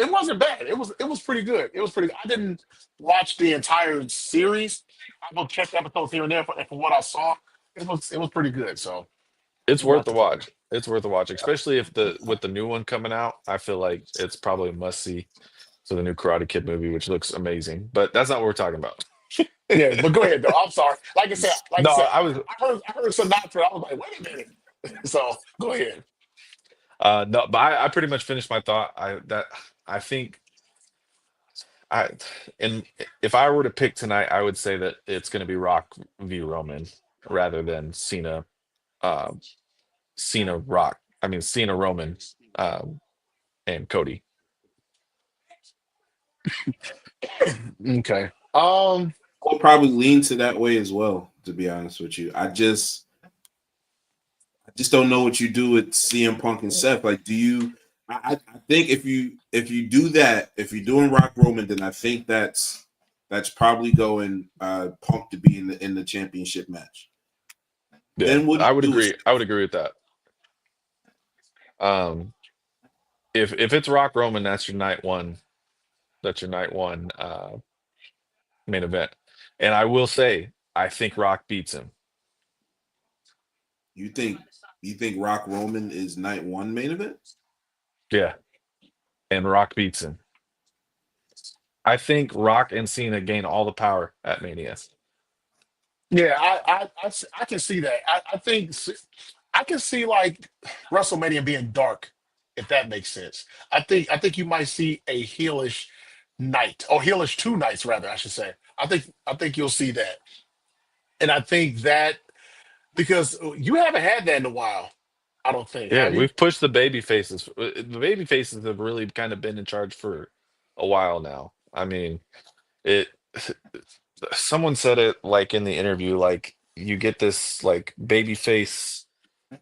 It wasn't bad. It was pretty good. It was pretty. I didn't watch the entire series. I will check episodes here and there for what I saw. It was pretty good. So It's worth not the to complain. watch. It's worth the watch, especially if the with the new one coming out. I feel like it's probably a must see. So the new Karate Kid movie, which looks amazing, but that's not what we're talking about. Yeah, but go ahead though. I'm sorry. Like I No, said, I was I heard Sinatra. I was like, wait a minute. So go ahead. no, but I pretty much finished my thought. I think I and if I were to pick tonight, I would say that it's going to be Rock v Roman rather than uh, Cena Rock. I mean Cena Roman um, and Cody. Okay. I'll probably lean to that way as well. To be honest with you, I just don't know what you do with CM Punk and Seth. Like, do you? I think if you do that, if you're doing Rock Roman, then I think that's probably going Punk to be in the championship match. Yeah, Then what do I you would do with agree. I would agree with that. Um, if it's Rock Roman, that's your night one. That's your night one main event. And I will say, I think Rock beats him. you think Rock Roman is night one main event? Yeah, and Rock beats him. I think Rock and Cena gain all the power at Mania. Yeah, I can see that. I can see like WrestleMania being dark, if that makes sense. I think you might see a heelish night or heelish two nights rather, I should say. I think you'll see that, and I think that because you haven't had that in a while. I don't think. Yeah, Have you? we've pushed the baby faces. The baby faces have really kind of been in charge for a while now. I mean, it someone said it like in the interview, like you get this like baby face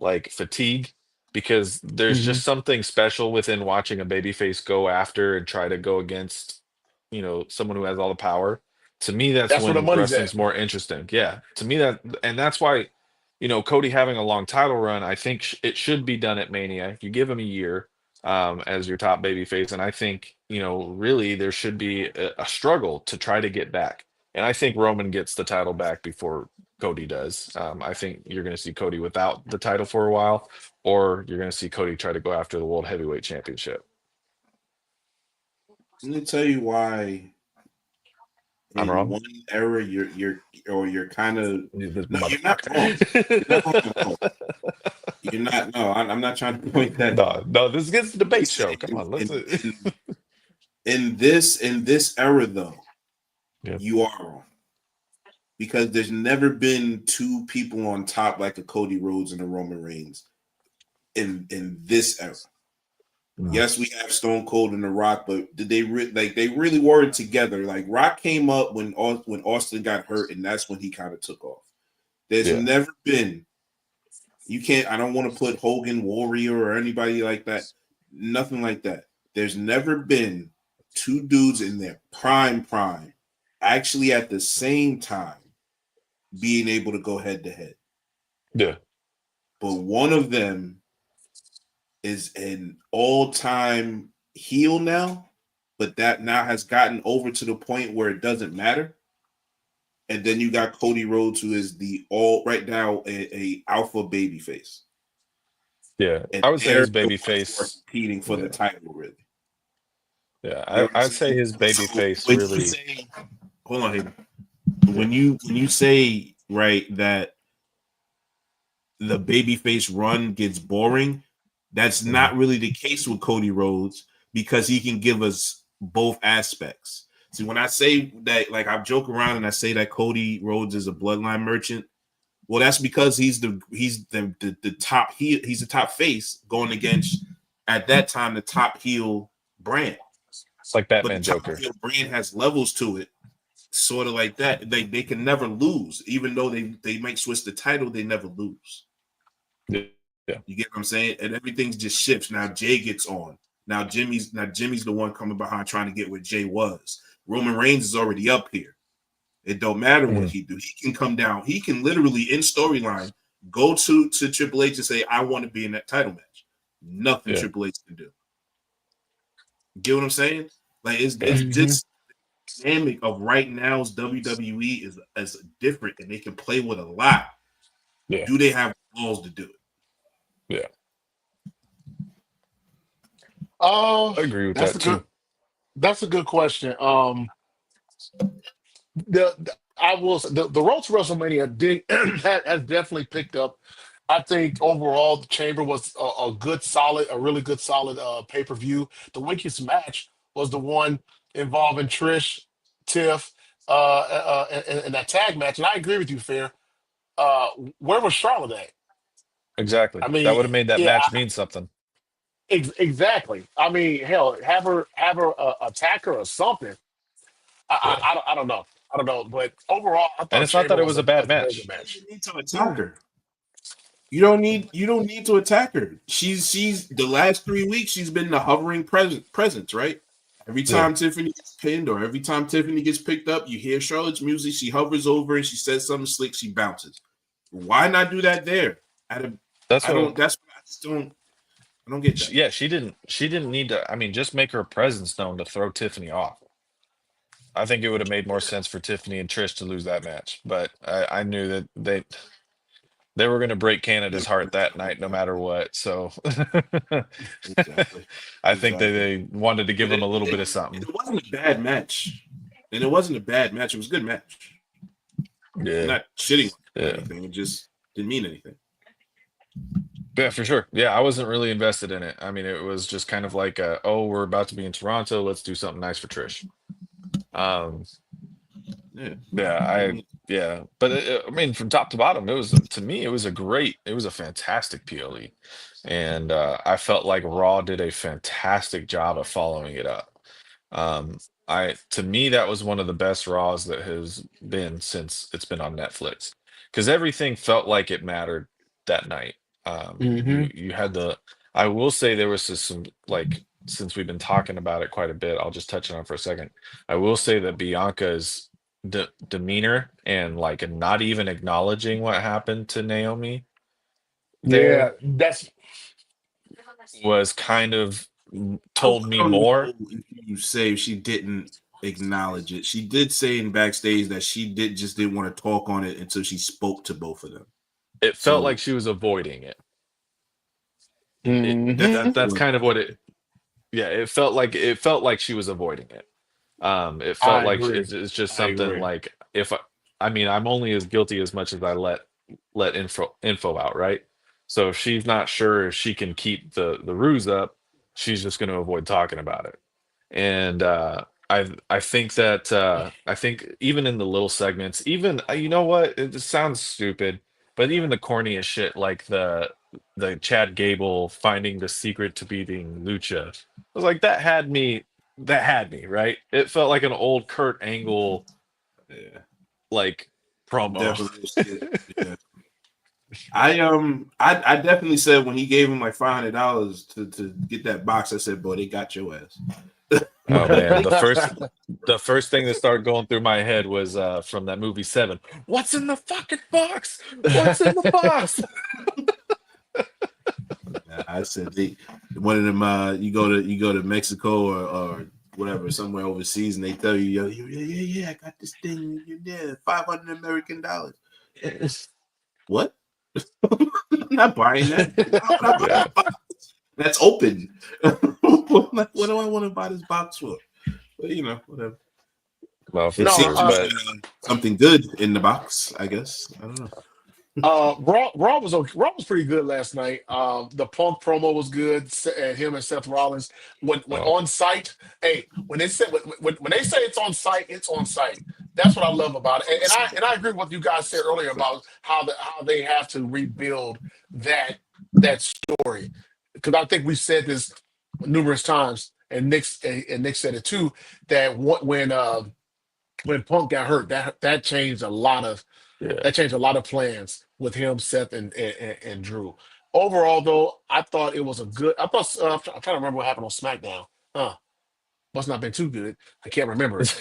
like fatigue because there's Hmm. just something special within watching a babyface go after and try to go against, someone who has all the power. To me, that's That's where the when money's at. wrestling's more interesting. Yeah, to me and that's why, Cody having a long title run, I think it should be done at Mania. You give him a year as your top babyface, and I think really there should be a struggle to try to get back. And I think Roman gets the title back before Cody does. I think you're going to see Cody without the title for a while, or you're going to see Cody try to go after the World Heavyweight Championship. Let me tell you why. I'm In wrong. one era, you're kind of This no, you're not wrong. You're not wrong at all. You're not. No, I'm not trying to point that No, out. no, this gets the debate Listen, show. Come on, let's. in this era though, Yeah. you are wrong because there's never been two people on top like a Cody Rhodes and a Roman Reigns in this era. No. Yes, we have Stone Cold and The Rock, but did they they really were together? Like Rock came up when Austin got hurt, and that's when he kind of took off. There's Yeah. never been. You can't. I don't want to put Hogan, Warrior, or anybody like that. Nothing like that. There's never been two dudes in their prime, actually at the same time being able to go head to head. Yeah. But one of them is an all-time heel now, but that now has gotten over to the point where it doesn't matter. And then you got Cody Rhodes, who is the all right now a alpha babyface. Yeah. And I would say they're his the baby ones who are face. competing for the Yeah. title, really. Yeah. You know what I'm I'd say saying? his baby So face when you really. say, hold on, Hayden. When you say right that the babyface run gets boring, that's not really the case with Cody Rhodes because he can give us both aspects. See, when I say that, like I joke around and I say that Cody Rhodes is a bloodline merchant, well, that's because he's the top heel, he's the top face going against at that time the top heel brand. It's like But the Batman top Joker. heel brand has levels to it, sort of like that. They can never lose, even though they might switch the title, they never lose. Yeah. You get what I'm saying? And everything just shifts. Now Jay gets on. Now Jimmy's the one coming behind trying to get where Jay was. Roman Reigns is already up here. It don't matter what he do. He can come down. He can literally in storyline go to Triple H and say, "I want to be in that title match." Nothing Triple H can do. You get what I'm saying? Like it's just the dynamic of right now's WWE is different, and they can play with a lot. Yeah. Do they have balls to do it? Yeah. I I agree with that too. That's a good question. I will say the road to WrestleMania has definitely picked up. I think overall the Chamber was a really good solid pay-per-view. The weakest match was the one involving Trish, Tiff, and that tag match. And I agree with you, Fair. Uh, where was Charlotte at? Exactly. I That mean, would have made that yeah, match mean something. exactly. I mean, hell, have her attack her or something. I don't know. I don't know. But overall, I And thought it's not Chamber that it was a bad was a very good match. match. You need to attack her. You don't need to attack her. She's the last 3 weeks she's been the hovering presence, right? Every Yeah. time Tiffany gets pinned or every time Tiffany gets picked up, you hear Charlotte's music. She hovers over and she says something slick. She bounces. Why not do that there? That's I what. just don't. I don't get that. Yeah, she didn't need to. I mean, just make her presence known to throw Tiffany off. I think it would have made more sense for Tiffany and Trish to lose that match, but I knew that they were going to break Canada's heart that night, no matter what. So Exactly. I think that Exactly. they wanted to give But them a little bit of something. it wasn't a bad match, and it wasn't a bad match. It was a good match. I'm Yeah, not shitting on yeah, anything. It just didn't mean anything. yeah, for sure. Yeah, I wasn't really invested in it. I mean, it was just kind of like, oh, we're about to be in Toronto. Let's do something nice for Trish. Um, Yeah. yeah, Yeah, but I mean, from top to bottom, to me, it was a fantastic PLE, and I felt like Raw did a fantastic job of following it up. To me, that was one of the best Raws that has been since it's been on Netflix, because everything felt like it mattered that night. Mm-hmm. You had I will say there was some like, since we've been talking about it quite a bit, I'll just touch on it for a second. I will say that Bianca's demeanor and like not even acknowledging what happened to Naomi Yeah, there that's was kind of told I me don't more. know if you say she didn't acknowledge it. She did say in backstage that she didn't want to talk on it until she spoke to both of them. It felt So like she was avoiding it. that's mm-hmm. That's what kind of what it. Yeah, it felt like she was avoiding it. It felt I like agree. it's just I something agree. like, I mean, I'm only as guilty as much as I let info out, right? So if she's not sure if she can keep the ruse up, she's just going to avoid talking about it. And I think that I think even in the little segments, even you know what, it just sounds stupid, but even the corniest shit like the Chad Gable finding the secret to beating Lucha, I was like, that had me right. It felt like an old Kurt Angle yeah, like promo. definitely shit. Yeah. I definitely said when he gave him like $500 to get that box, I said, boy, they got your ass. Oh man, the first thing that started going through my head was from that movie Seven. What's in the fucking box? What's in the box? I said they one of them you go to Mexico or whatever, somewhere overseas, and they tell you, yo, yeah, I got this thing, yeah, $500 American. What? I'm not buying that. Why would I buy Yeah. a box that's open? What do I want to buy this box for? But whatever. Well, for It No, sure. seems But something good in the box, I guess. I don't know. Raw was okay. Raw was pretty good last night. The Punk promo was good. Him and Seth Rollins when well, on site. Hey, when they say when they say it's on site, it's on site. That's what I love about it. And I agree with what you guys said earlier about how they have to rebuild that story, because I think we said this numerous times, and Nick said it too, that when Punk got hurt, that changed a lot of yeah. that changed a lot of plans with him, Seth, and Drew. Overall, though, I thought it was a good. I thought I'm trying to remember what happened on SmackDown. Must not have been too good. I can't remember it.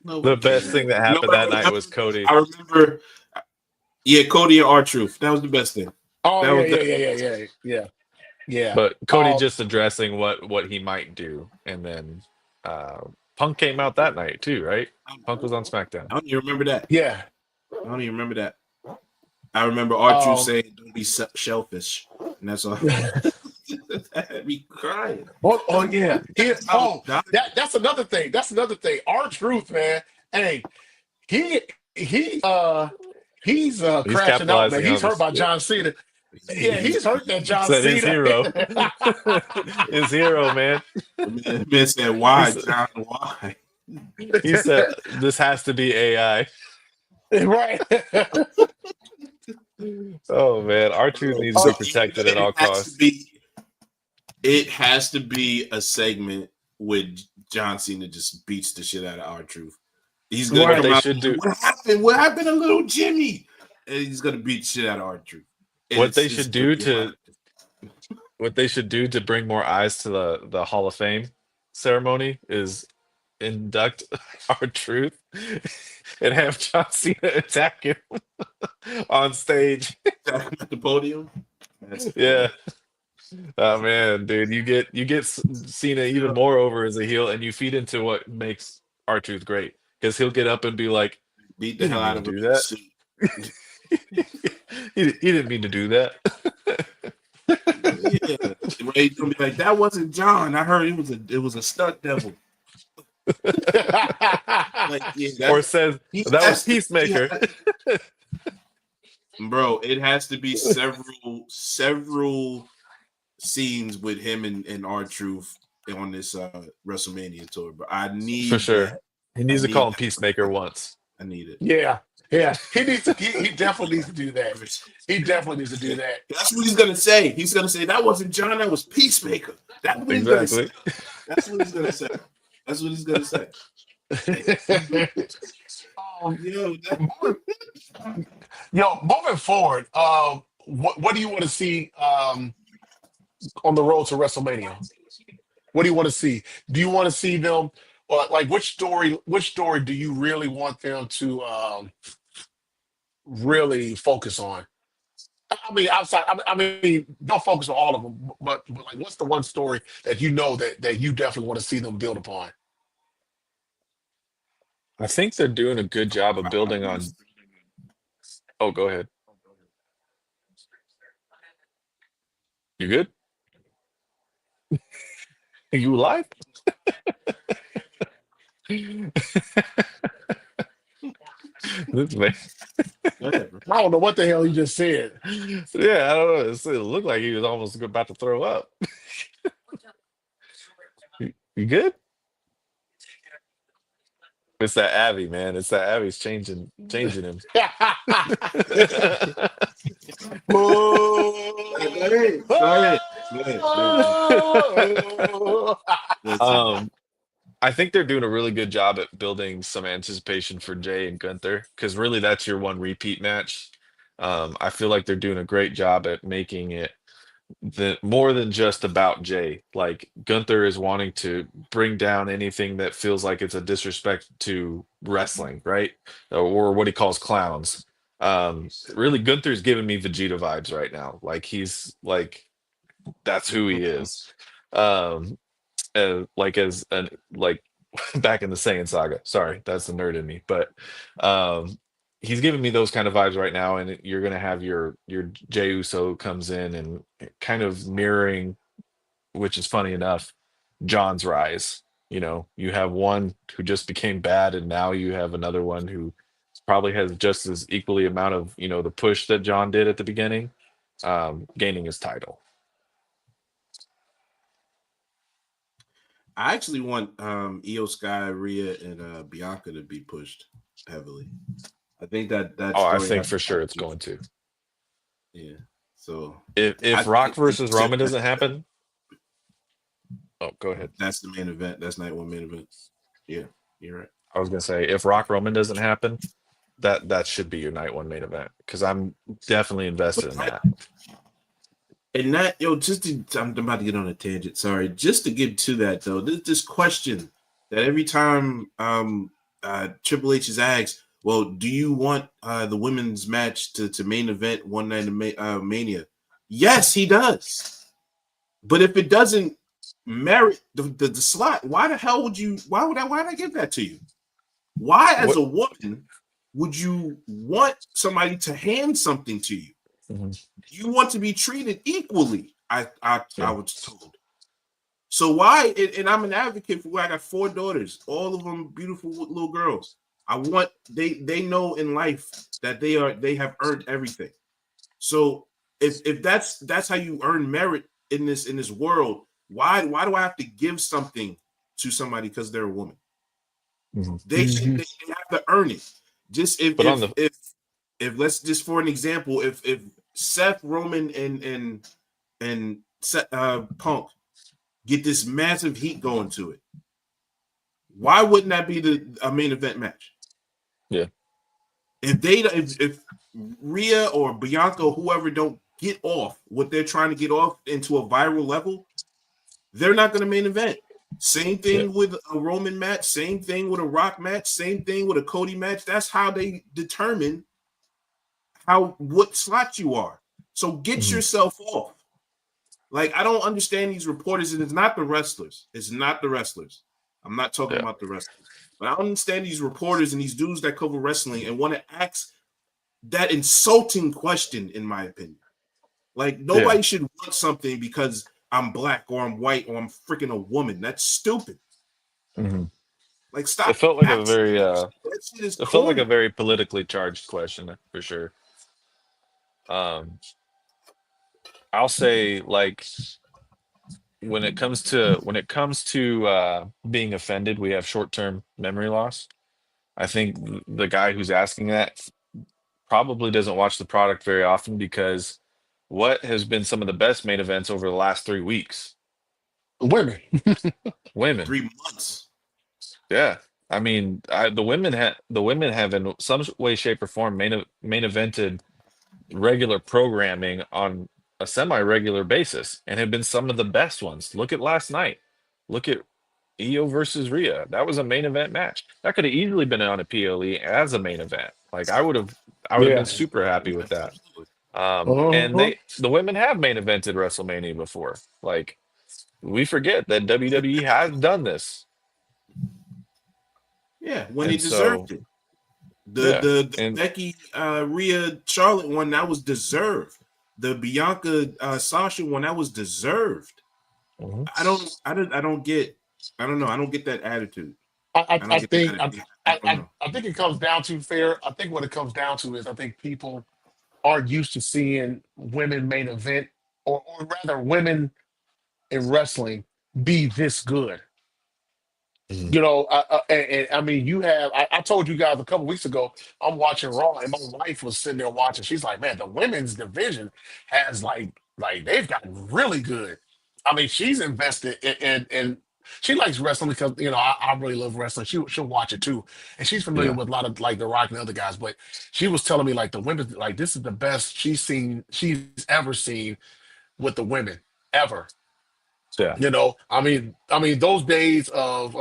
No, The we can't. best thing that You know happened what I that night remember? was Cody. I remember, yeah, Cody and R-Truth. That was the best thing. Oh That yeah, was yeah, yeah, yeah, yeah, yeah, yeah. But Cody Um, just addressing what he might do, and then uh, Punk came out that night too, right? Punk was on SmackDown. I don't even remember that. yeah. I don't even remember that. I remember R-Truth Um, saying, "Don't be shellfish," and that's all. That had me crying. oh yeah. I was dying. That's another thing. That's another thing. Our truth, man. Hey, he he he's He's crashing out, man. capitalizing He's on hurt this. by John Cena. Yeah, He's he's hurt that John Said his Cena. hero, his hero, man. the man said, He "Why, said, John? Why?" he said this has to be AI. Right. Oh man, our truth Bro, needs to so be protected at all costs. it has to be a segment with John Cena just beats the shit out of R-Truth. He's gonna What Right. come they out should and do, say, what happened? What happened to little Jimmy? And he's gonna beat the shit out of R-Truth. And what they it's should gonna do be to hilarious. what they should do to bring more eyes to the Hall of Fame ceremony is induct our truth and have John Cena attack him on stage. At the podium. That's Yeah. funny. Oh man, dude, you get Cena even more over as a heel, and you feed into what makes our truth great because he'll get up and be like, Beat the "He hell didn't mean out to of him do in the that. suit. He didn't mean to do that." Yeah. Ray's gonna be like, that wasn't John. I heard it was a stunt devil. Like, yeah, Or says he that was has to Peacemaker. bro, it has to be several scenes with him and R-Truth on this WrestleMania tour, but I For need sure. that. He I needs to need call him that. Peacemaker once. I need it. Yeah, yeah. He needs to. He definitely needs to do that. He definitely needs to do that. That's what he's gonna say. He's gonna say that wasn't John, that was Peacemaker. That's what he's gonna say. Exactly. That's what he's gonna say. That's what he's gonna say. Yo, Moving forward, what do you want to see on the road to WrestleMania? What do you want to see? Do you want to see them, or like which story? Which story do you really want them to really focus on? I mean, outside. I mean, don't focus on all of them, but like, what's the one story that you know that you definitely want to see them build upon? I think they're doing a good job of I building wanna on. Oh, go ahead. You good? Are you alive? This man. Go ahead, bro. I don't know what the hell he just said. Yeah, I don't know. It looked like he was almost about to throw up. You good? It's that Abby, man. It's that Abby's changing him. Go ahead. um, I think they're doing a really good job at building some anticipation for Jay and Gunther, because really that's your one repeat match. I feel like they're doing a great job at making it more than just about Jay. Like Gunther is wanting to bring down anything that feels like it's a disrespect to wrestling, right? Or what he calls clowns. Really, Gunther's giving me Vegeta vibes right now. Like he's like that's who he is. Um, like as an like back in the Saiyan saga. Sorry, that's the nerd in me, but um, he's giving me those kind of vibes right now. And you're gonna have your Jey Uso comes in and kind of mirroring, which is funny enough, John's rise. You know, you have one who just became bad, and now you have another one who probably has just as equally amount of the push that John did at the beginning, gaining his title. I actually want Io Sky, Rhea, and Bianca to be pushed heavily. I think that Oh, I story think has for sure it's going to. Yeah. So If Rock versus Roman doesn't happen, oh, go ahead. That's the main event. That's night one main event. Yeah, you're right. I was gonna say if Rock Roman doesn't happen, that should be your night one main event, because I'm definitely invested in that. And that, I'm about to get on a tangent. Sorry, just to get to that though. This question that every time Triple H is asked, well, do you want the women's match to main event one night of Mania? Yes, he does. But if it doesn't merit the slot, why the hell would you? Why would I give that to you? Why, as a woman, would you want somebody to hand something to you? Mm-hmm. You want to be treated equally. I was told. So why? And I'm an advocate for where I got 4 daughters, all of them beautiful little girls. I want they know in life that they have earned everything. So if that's how you earn merit in this world, why do I have to give something to somebody because they're a woman? Mm-hmm. They have to earn it. Just if let's just for an example, if Seth, Roman, and Punk get this massive heat going to it, why wouldn't that be a main event match? Yeah. If Rhea or Bianca or whoever don't get off what they're trying to get off into a viral level, they're not going to main event. Same thing with a Roman match, same thing with a Rock match, same thing with a Cody match. That's how they determine what slot you are. So get yourself off. Like, I don't understand these reporters, and it's not the wrestlers. It's not the wrestlers. I'm not talking about the wrestlers. But I don't understand these reporters and these dudes that cover wrestling and want to ask that insulting question, in my opinion. Like, nobody should want something because I'm black or I'm white or I'm freaking a woman. That's stupid. Mm-hmm. Like, stop. It felt like a very felt like a very politically charged question for sure. I'll say, like, when it comes to being offended, we have short-term memory loss. I think the guy who's asking that probably doesn't watch the product very often because what has been some of the best main events over the last 3 weeks? Women. Women. 3 months. Yeah. I mean, the women have in some way, shape, or form main evented regular programming on a semi-regular basis and have been some of the best ones. Look at last night. Look at Io versus Rhea. That was a main event match. That could have easily been on a PLE as a main event. Like I would have been Yeah. super happy with that. Absolutely. And Uh-huh. the women have main evented WrestleMania before. Like we forget that WWE has done this. Yeah, when they And so deserved it. yeah. The And Becky Rhea Charlotte one, that was deserved. The Bianca Sasha one, that was deserved. Mhm. I don't get, I don't know. I don't get that attitude. I I don't get that think attitude. I don't know. I think it comes down to fair. I think what it comes down to is I think people aren't used to seeing women main event, or rather women in wrestling be this good. Mhm. You know, and I mean, I told you guys a couple weeks ago, I'm watching Raw, and my wife was sitting there watching. She's like, "Man, the women's division has like they've gotten really good." I mean, she's invested in she likes wrestling because I really love wrestling. She'll watch it too, and she's familiar Yeah. with a lot of like The Rock and other guys. But she was telling me like the women, like this is the best she's ever seen with the women ever. Yeah. I mean, those days of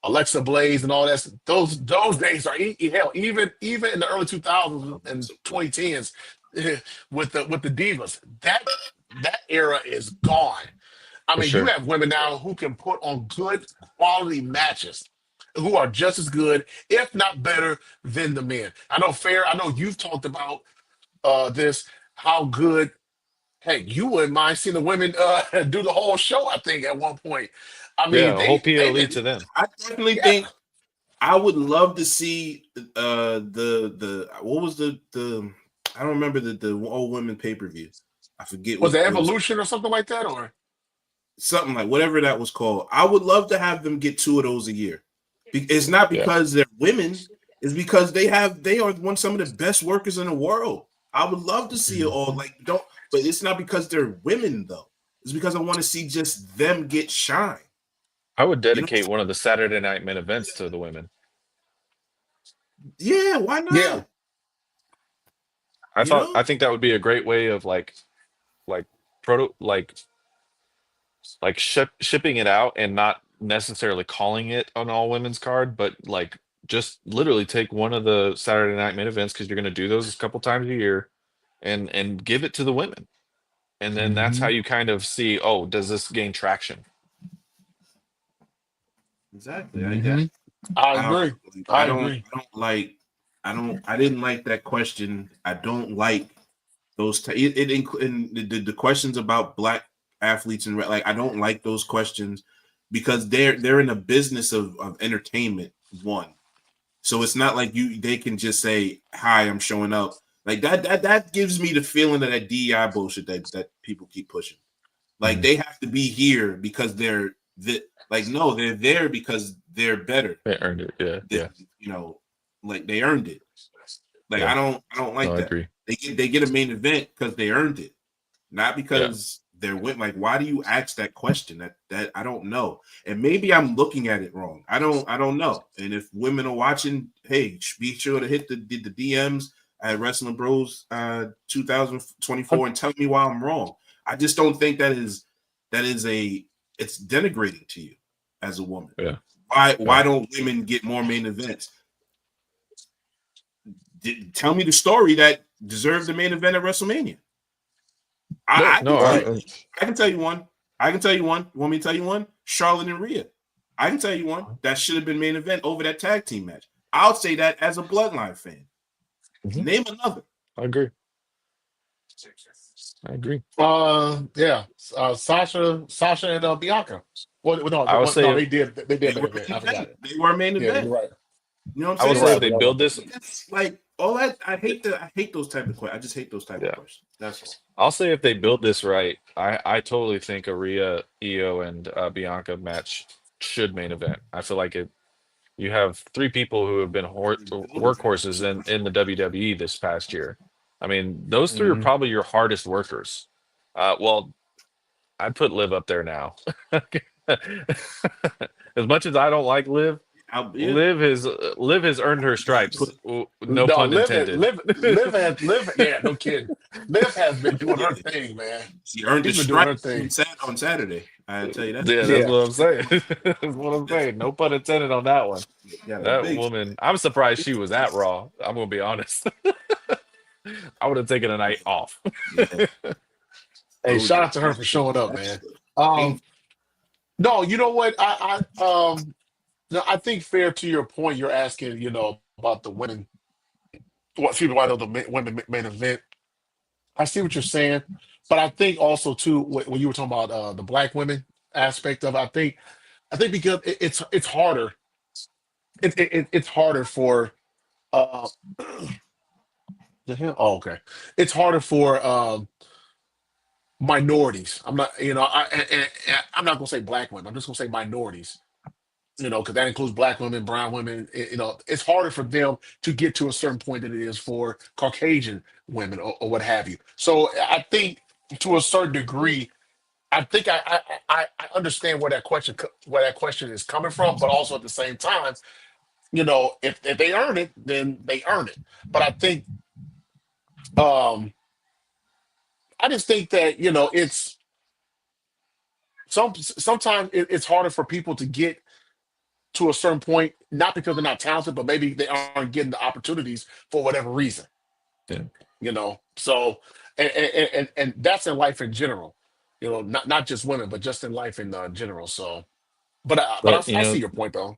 Alexa Blaze and all that. Those days are hell. Even in the early 2000s and 2010s, with the divas, that era is gone. I For mean, you sure. have women now who can put on good quality matches, who are just as good, if not better, than the men. I know, Fair. I know you've talked about this. How good. Hey, you wouldn't mind seeing the women do the whole show. I think at one point. I mean, Yeah, a whole they've PLE been. to them. I definitely Yeah. think I would love to see the what was the I don't remember the old women pay-per-view. I forget Was what it it was, Evolution or something like that? Or something like whatever that was called. I would love to have them get 2 of those a year. It's not Yeah. because they're women, it's because they are some of the best workers in the world. I would love to see it all, like, don't, but it's not because they're women though. It's because I want to see just them get shine. I would You know? dedicate one of the Saturday night main events to the women. Yeah, why yeah. not? I You thought know? I think that would be a great way of like proto like shipping it out and not necessarily calling it an all women's card, but like just literally take one of the Saturday night main events because you're going to do those a couple times a year, and give it to the women, and then that's how Hmm. you kind of see, oh, does this gain traction? Exactly. Hmm. I I don't agree. I I don't agree. I don't like I didn't like that question. I don't like those and the questions about black athletes and like I don't like those questions because they're in a business of entertainment, one. So it's not like they can just say, "Hi, I'm showing up." Like that gives me the feeling of that DEI bullshit that people keep pushing. Like Mhm. they have to be here because like no, they're there because they're better. They earned it. Yeah, That, yeah, you know, like they earned it. Like yeah. I don't No, like I that. agree. They get a main event because they earned it, not Yeah. because they're win. Like, why do you ask that question? That I don't know. And maybe I'm looking at it wrong. I don't know. And if women are watching, hey, be sure to hit the DMs at Wrestling Bros 2024 and tell me why I'm wrong. I just don't think that is it's denigrating to you as a woman. Yeah. Why Yeah. don't women get more main events? Tell me the story that deserved the main event at WrestleMania. No, I can no. tell Right. you. I can tell you one. I can tell you one. You want me to tell you one? Charlotte and Rhea. I can tell you one that should have been main event over that tag team match. I'll say that as a Bloodline fan. Mhm. Name another. I agree. I agree. Yeah. Sasha and Bianca. Well, no, I would no, say they did They main were event. main I forgot event. it. They were main Yeah, event. you're right. You know what I'm I would You're saying? say right. if So they You're right. build this, it's like all that I hate those type of questions. I just hate those type of Yeah. questions. That's all. I'll say if they build this right, I totally think a Rhea, Io, and Bianca match should main event. I feel like you have three people who have been workhorses in the WWE this past year. I mean, those three are Mhm. probably your hardest workers. Well, I'd put Liv up there now. As much as I don't like Liv, Yeah. Liv has earned her stripes. Put, No No, pun intended. yeah, no kidding. Liv has been doing yeah. her thing, man. She earned a She's been doing her stripe thing. on Saturday. I tell you that. Yeah, that's Yeah. what I'm saying. That's what I'm saying. No pun intended on that one. Yeah, a That big. woman, I'm surprised she was at Raw. I'm gonna be honest. I would have taken a night off. Yeah. Hey, shout out to her for showing up, man. No, you know what? No, I think fair to your point, you're asking, about the women. What people why the women main event. I see what you're saying, but I think also too when you were talking about the black women aspect of it, I think because it's harder. It's harder for uh the hell. Oh, okay. It's harder for minorities. I'm not, I'm not gonna say black women. I'm just gonna say minorities. Because that includes black women, brown women. It's harder for them to get to a certain point than it is for Caucasian women or what have you. So I think to a certain degree, I think I understand where that question is coming from, but also at the same time, if they earn it, then they earn it. But um, I just think that it's sometimes it's harder for people to get to a certain point, not because they're not talented, but maybe they aren't getting the opportunities for whatever reason. Yeah. So and that's in life in general. Not just women, but just in life in general. So, but But I see your point though.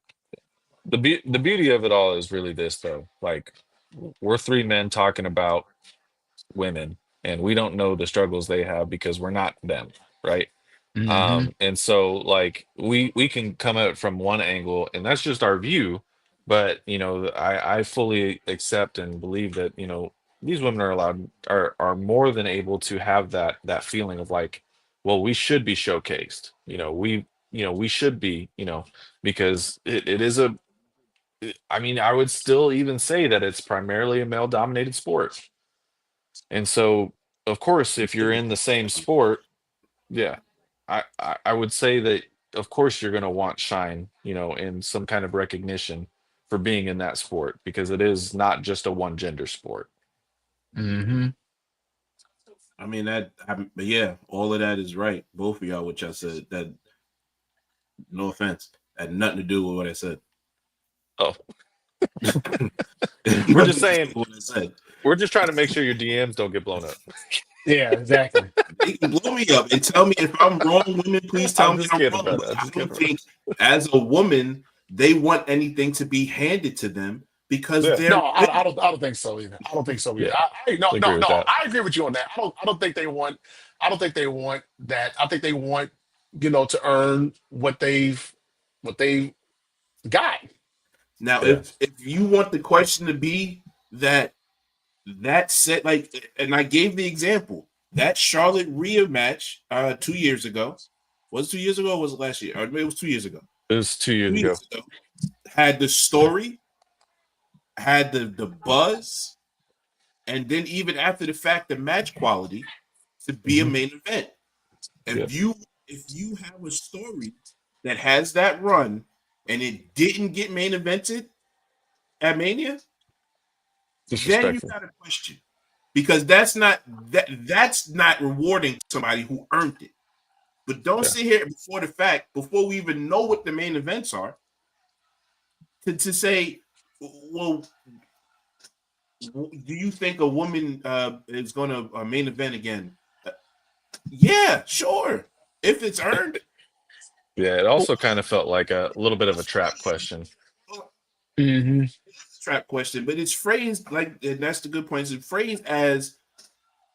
the beauty of it all is really this though. Like we're three men talking about women, and we don't know the struggles they have because we're not them, right? Hmm. And so like we can come at it from one angle, and that's just our view. But I fully accept and believe that these women are allowed are more than able to have that feeling of like, well, we should be showcased. We should be because it is I mean, I would still even say that it's primarily a male dominated sport. And so, of course, if you're in the same sport, yeah, I would say that of course you're going to want shine, and some kind of recognition for being in that sport because it is not just a one gender sport. Hmm. I mean but yeah, all of that is right. Both of y'all, what y'all said. That no offense, had nothing to do with what I said. Oh, we're Nothing just to do saying, with what I said. we're just trying to make sure your DMs don't get blown up. Yeah, exactly. They can blow me up and tell me if I'm wrong. Women, please tell I'm me just I'm kidding, wrong. brother. But I'm I just don't kidding. think, as a woman, they want anything to be handed to them because Yeah, they're No, I don't think so either. I don't think so either. yeah, No, I no, agree with no. that. I agree with you on that. I don't think they want. I don't think they want that. I think they want, to earn what they got. now. Yeah, If you want the question to be that set, like, and I gave the example that Charlotte Rhea match 2 years ago. Was it 2 years ago? Or was it last year? Or maybe it was 2 years ago. it was 2 years 2 years ago. ago had the story, had the buzz, and then even after the fact, the match quality to be a Mhm. main event. Yeah, If you have a story that has that run and it didn't get main evented at Mania, then you disrespectful. got a question because that's not rewarding somebody who earned it. But don't Yeah, sit here before the fact, before we even know what the main events are, to say, well, do you think a woman is going to main event again? Uh, yeah, sure, if it's earned. yeah. It But also kind of felt like a little bit of a trap question. Mhm. trap question, but it's phrased like, and that's the good point. It's phrased as,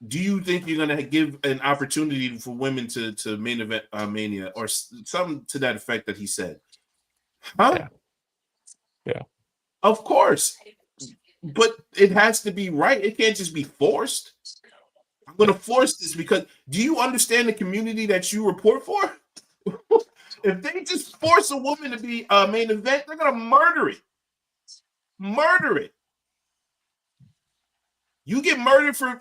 do you think you're going to give an opportunity for women to main event Mania or something to that effect that he said? Huh? Yeah, yeah, Of course. but it has to be right. It can't just be forced. I'm going to force this because do you understand the community that you report for? If they just force a woman to be a main event, they're going to murder it. Murder it. You get murdered for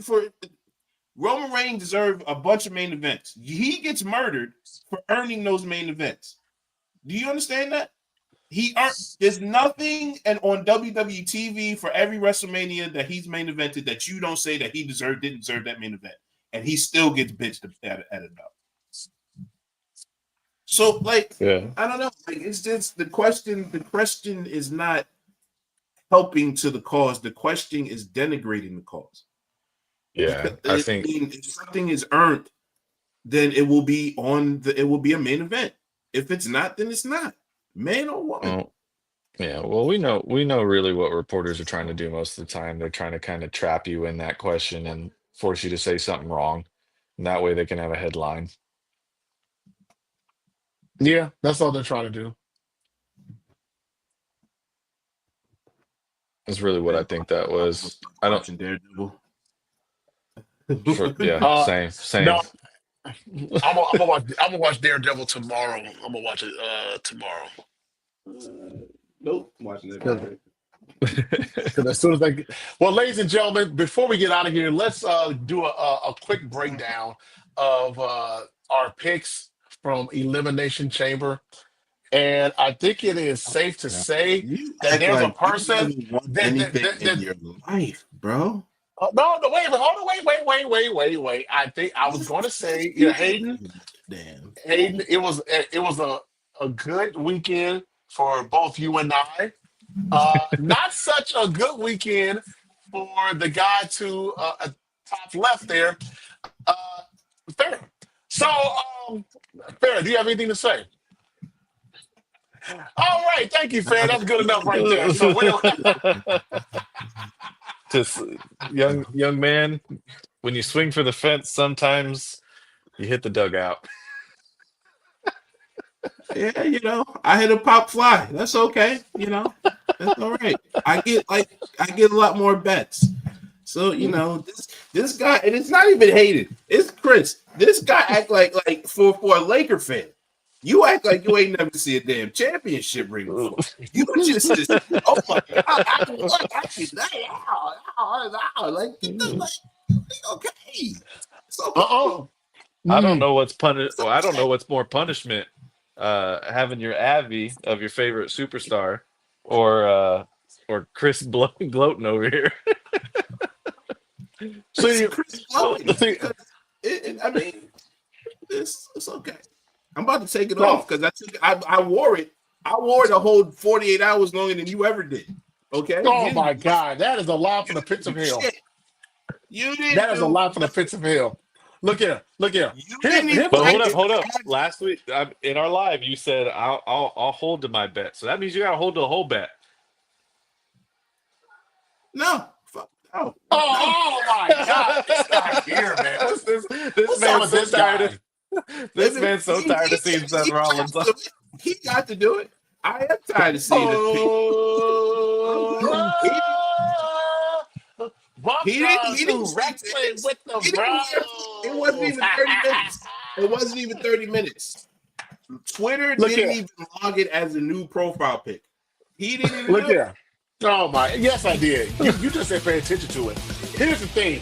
Roman Reigns deserves a bunch of main events. He gets murdered for earning those main events. Do you understand that? There's nothing and on WWE TV for every WrestleMania that he's main evented that you don't say that he didn't deserve that main event. And he still gets bitched at it up. So, like, Yeah. I don't know. Like, it's just the question is not helping to the cause. The question is denigrating the cause. Yeah. I think if something is earned, then it will be a main event. If it's not, then it's not. Man or woman. yeah, well, we know really what reporters are trying to do most of the time. They're trying to kind of trap you in that question and force you to say something wrong. And that way they can have a headline. Yeah, that's all they're trying to do. That's really what I think that was. I don't. Daredevil. Same. No, I'm gonna watch Daredevil tomorrow. I'm gonna watch it tomorrow. Nope, watching it. Because as soon as ladies and gentlemen, before we get out of here, let's do a quick breakdown of our picks from Elimination Chamber. And I think it is safe to say that there's a person in your life, bro. No, wait, hold on, wait. I think I was going to say, Hayden. Damn. Hayden, it was a good weekend for both you and I. Not such a good weekend for the guy to top left there. Fair. So, Fair, do you have anything to say? All right, thank you, Fair. That's good enough right there. So Just young man, when you swing for the fence, sometimes you hit the dugout. Yeah, I hit a pop fly. That's okay. That's all right. I get a lot more bets. So this guy, and it's not even Hayden. It's Chris. This guy act like for a Laker fan. You act like you ain't never see a damn championship ring before. You just oh my god, okay. It's okay. I don't know what's I don't know what's more punishment, having your Abby of your favorite superstar, or Chris gloating over here. See, Chris gloating. I mean, it's okay. I'm about to take it off because I wore it. I wore it a whole 48 hours longer than you ever did. Okay. Oh my God, that is a lie from the pits of hell. You didn't. That is a lie from the pits of hell. Look here. But hold up. Last week in our live, you said I'll hold to my bet. So that means you got to hold to the whole bet. No. Fuck no. Oh my God! This guy here, man. This man's so tired. This man's so tired of seeing Seth Rollins. He got to do it. I am tired of seeing it. He didn't wrestling with the Bros. It wasn't even 30 minutes. It wasn't even 30 minutes. Twitter didn't even log it as a new profile pic. He didn't even do it. Oh my! Yes, I did. You just didn't pay attention to it. Here's the thing.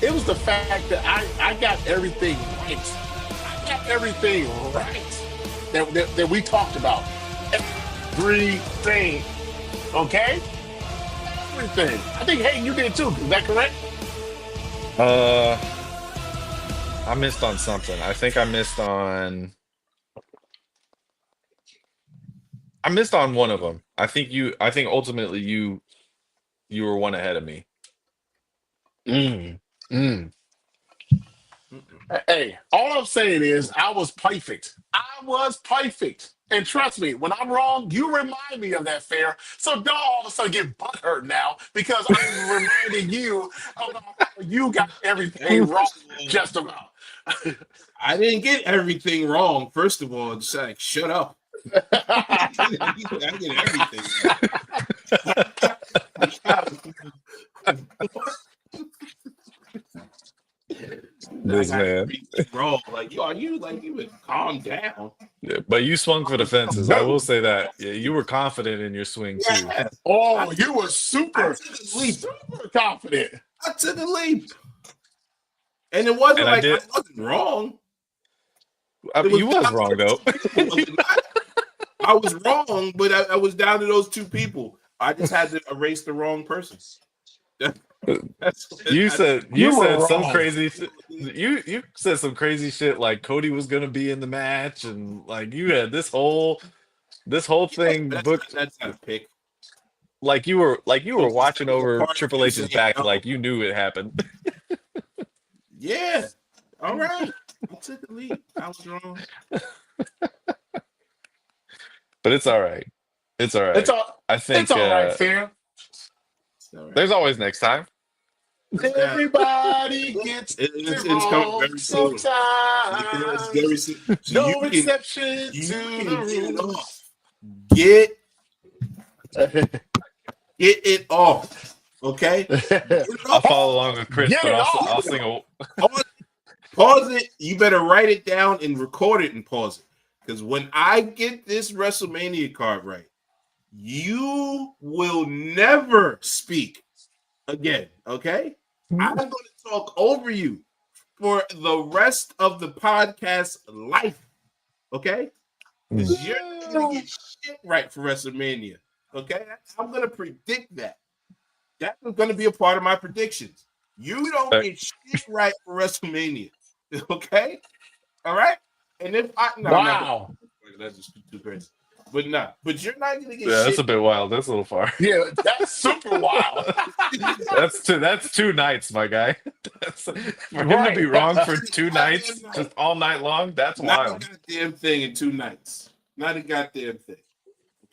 It was the fact that I got everything right. I got everything right that we talked about. Everything. Okay? Everything. I think Hayden, you did too. Is that correct? I missed on something. I think I missed on one of them. I think ultimately you were one ahead of me. Hey, all I'm saying is I was perfect. And trust me, when I'm wrong, you remind me of that, Fair. So don't all of a sudden get butthurt now because I'm reminding you about how you got everything wrong just about. I didn't get everything wrong. First of all, just shut up. I get everything wrong. This man. Bro, like, yo, you would calm down. Yeah, but you swung for the fences. I will say that. Yeah, you were confident in your swing too. Yeah. Oh, you were super confident. I took a leap. And it wasn't And like I wasn't wrong. You was wrong though. I was wrong, but I was down to those two people. I just had to erase the wrong person. You said some wrong. crazy shit. You said some crazy shit like Cody was gonna be in the match, and like you had this whole thing booked. That's not a pick. Like you were watching over Triple H's back, like you knew it happened. Yeah. All right. I took the lead. I was wrong. But it's all right. It's all right. I think it's all right, fam. There's always next time. Everybody gets it's coming very soon. Sometimes. It's very soon. So No exception to the rule. Get it off. Okay? I'll follow along with Chris, Get but it I'll off. sing a Pause it. You better write it down and record it and pause it. Because when I get this WrestleMania card right, you will never speak again. Okay? I'm going to talk over you for the rest of the podcast life. Okay? Because you're going to get shit right for WrestleMania. Okay? I'm going to predict that. That's going to be a part of my predictions. You don't get shit right for WrestleMania. Okay? All right? And if I Wow. that's just too crazy. But no, but you're not gonna get Yeah, shit. that's a bit wild. That's a little far. Yeah, that's super wild. That's 2 nights, my guy. For him to be wrong for 2 nights, just all night long, that's Not wild. a goddamn thing in 2 nights. Not a goddamn thing.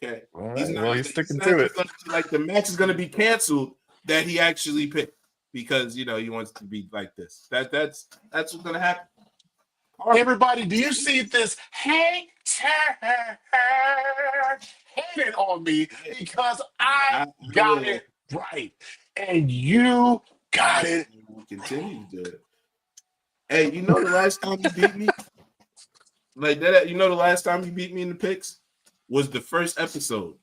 Okay. All He's right, not well, gonna- he's sticking not to it. gonna be like the match is gonna be canceled that he actually picked because he wants to be like this. That's what's gonna happen. Everybody, do you see this hater hating on me because I got it right and you got it? We'll continue to do it. Hey, the last time you beat me? Like that, the last time you beat me in the picks was the first episode.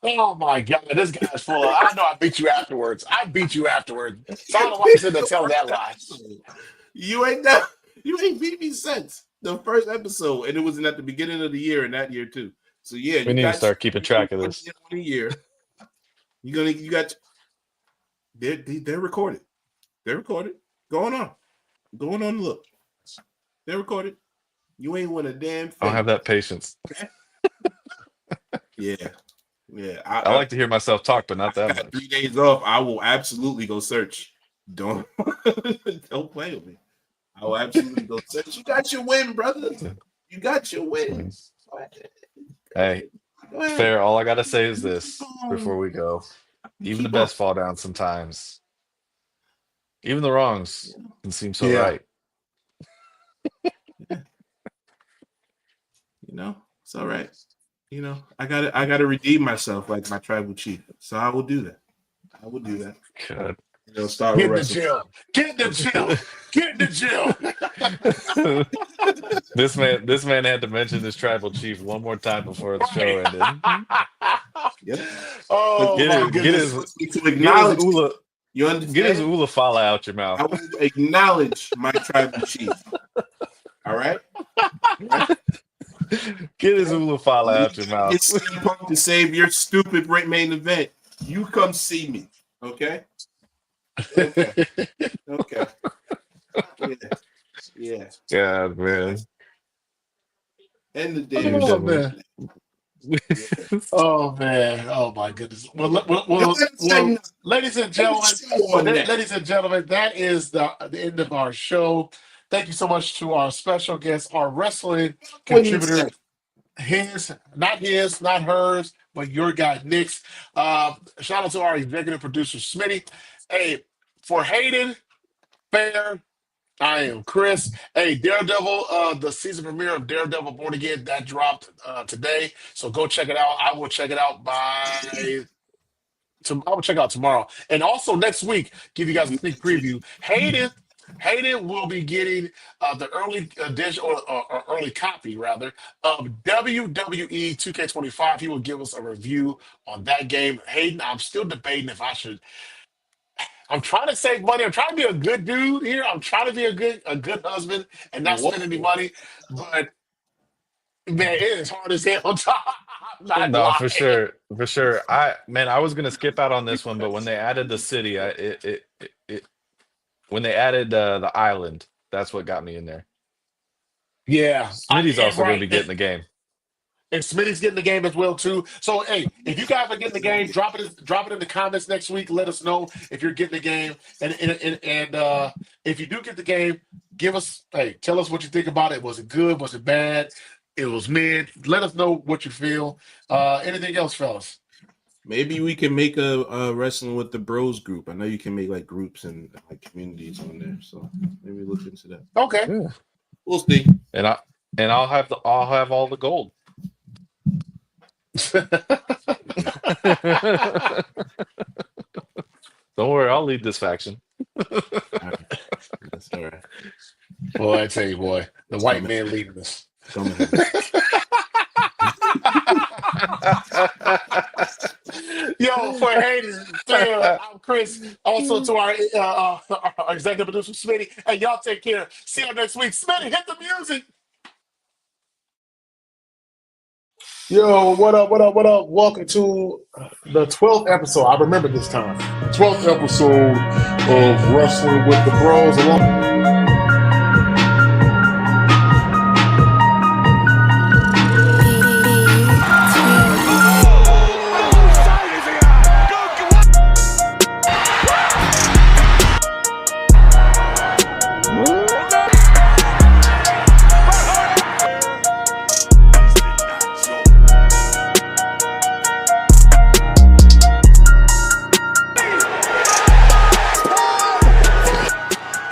Oh my God, this guy's full of. I know I beat you afterwards. So I don't know why you said to tell that lie. You ain't beat me since the first episode, and it was at the beginning of the year and that year too. So yeah, We need to start keeping track of this. One year. You got. They're recorded. They're recorded. Going on. Look, they're recorded. You ain't won a damn thing. I don't have that patience. Yeah. I like to hear myself talk, but not that much. 3 days off. I will absolutely go search. Don't play with me. I will absolutely go search. You got your win, brother. You got your win. Hey, fair. All I gotta say is this before we go: even the best fall down sometimes. Even the wrongs can seem so right. It's all right. I gotta redeem myself like my tribal chief. So I will do that. Good. Start Get in the wrestling. jail. Get in the jail. Get in the jail. This man had to mention this tribal chief one more time before the show ended. Yep. Oh Get my his- get goodness. his- To acknowledge, you Get his understand? Ula fala out your I mouth. will acknowledge my tribal chief. All right. Get his Ula fala out your mouth. It's to save your stupid main event. You come see me. Okay. Okay. Yeah. God, man. End the day. Oh man. Oh man. Oh my goodness. Well, ladies and gentlemen, that is the end of our show. Thank you so much to our special guest, our wrestling contributor. Not hers, but your guy, Nick's. Shout out to our executive producer, Smitty. Hey, for Hayden, Fair, I am Chris. Hey, Daredevil, the season premiere of Daredevil Born Again, that dropped today. So go check it out. I will check it out by I will check out tomorrow. And also next week, give you guys a sneak preview. Hayden will be getting the early edition or early copy rather of WWE 2K25. He will give us a review on that game. Hayden, I'm still debating if I should. I'm trying to save money. I'm trying to be a good dude here. I'm trying to be a good husband and not spend any money. But man, it is hard as hell. I'm not No, lying. for sure, for sure. I was gonna skip out on this one, but when they added the city, when they added the island, that's what got me in there. Yeah, Smitty's also gonna right. be getting the game. And Smitty's getting the game as well too. So hey, if you guys are getting the game, drop it in the comments next week. Let us know if you're getting the game, and if you do get the game, tell us what you think about it. Was it good? Was it bad? It was mid. Let us know what you feel. Anything else, fellas? Maybe we can make a wrestling with the bros group. I know you can make like groups and like communities on there, so maybe look into that. Okay, Yeah. We'll see. And I'll have all the gold. Don't worry, I'll lead this faction. All right. That's all right. boy, I tell you, boy, the white man leading this. Yo, for Hayden, I'm Chris. Also to our executive producer, Smitty. Hey, y'all take care. See you next week. Smitty, hit the music. Yo, what up? Welcome to the 12th episode. I remember this time. 12th episode of Wrestling with the Bros.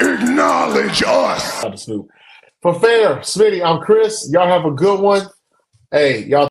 Acknowledge us. For Fair, Smitty, I'm Chris. Y'all have a good one. Hey, y'all.